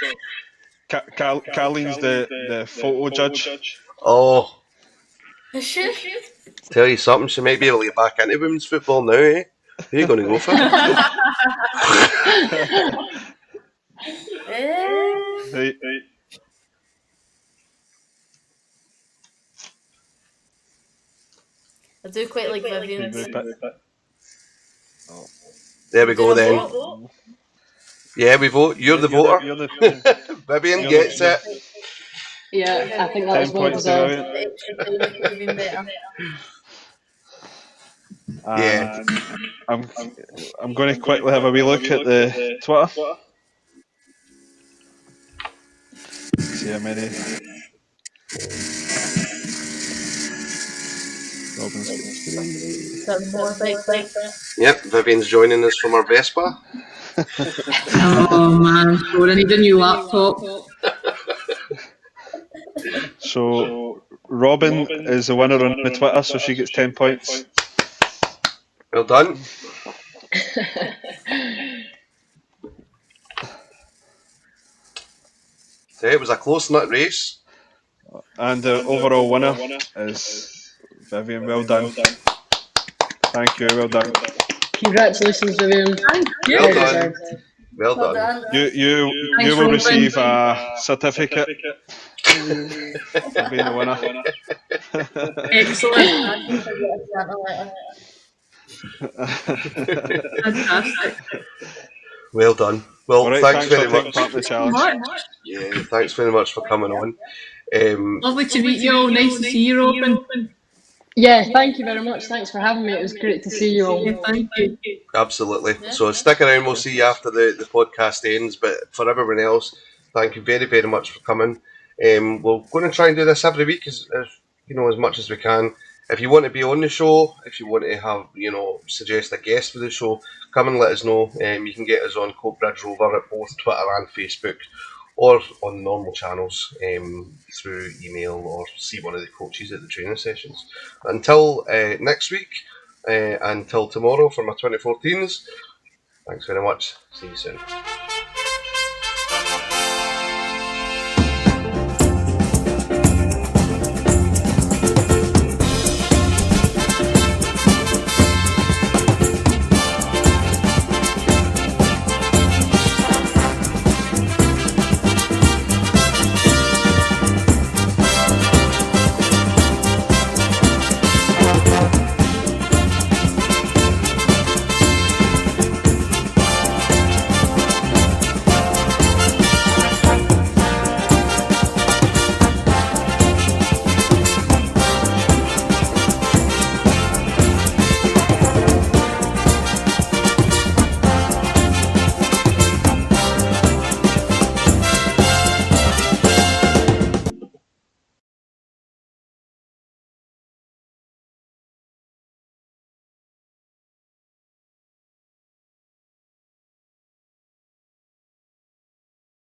Carleen's the photo judge. Oh, Is she? tell you something, she might be able to get back into women's football now, eh? Who are you going to go for? Right. I do quite like Vivienne's. There we go then. Vote? Yeah, we vote. You're the voter. Vivienne gets it. Yeah, I think that was well deserved. Yeah. I'm going to quickly have a wee look at the Twitter. See how many. Robyn's got 3. Yep, Vivienne's joining us from her Vespa. Oh man, so I need a new laptop. So Robyn is the winner on the Twitter, so she gets 10 points. Well done. So it was a close nut race. And the overall winner is Vivienne. Well done. Thank you, well done. Congratulations, Vivienne. Thank you. Well done. Well done. You will receive a certificate for being the winner. Excellent. Fantastic. Well done. Well, Right, thanks very for much. taking part in the challenge. Yeah, thanks very much for coming on. Lovely to meet you all. Nice to see you, Robyn. Yeah, thank you very much. Thanks for having me. It was great to see you all. Yeah, thank you. Absolutely. So stick around. We'll see you after the podcast ends. But for everyone else, thank you very, very much for coming. We're going to try and do this every week, as much as we can. If you want to be on the show, if you want to have, suggest a guest for the show, come and let us know. You can get us on Coatbridge Rover at both Twitter and Facebook, or on normal channels through email, or see one of the coaches at the training sessions. Until next week, until tomorrow for my 2014s, thanks very much. See you soon.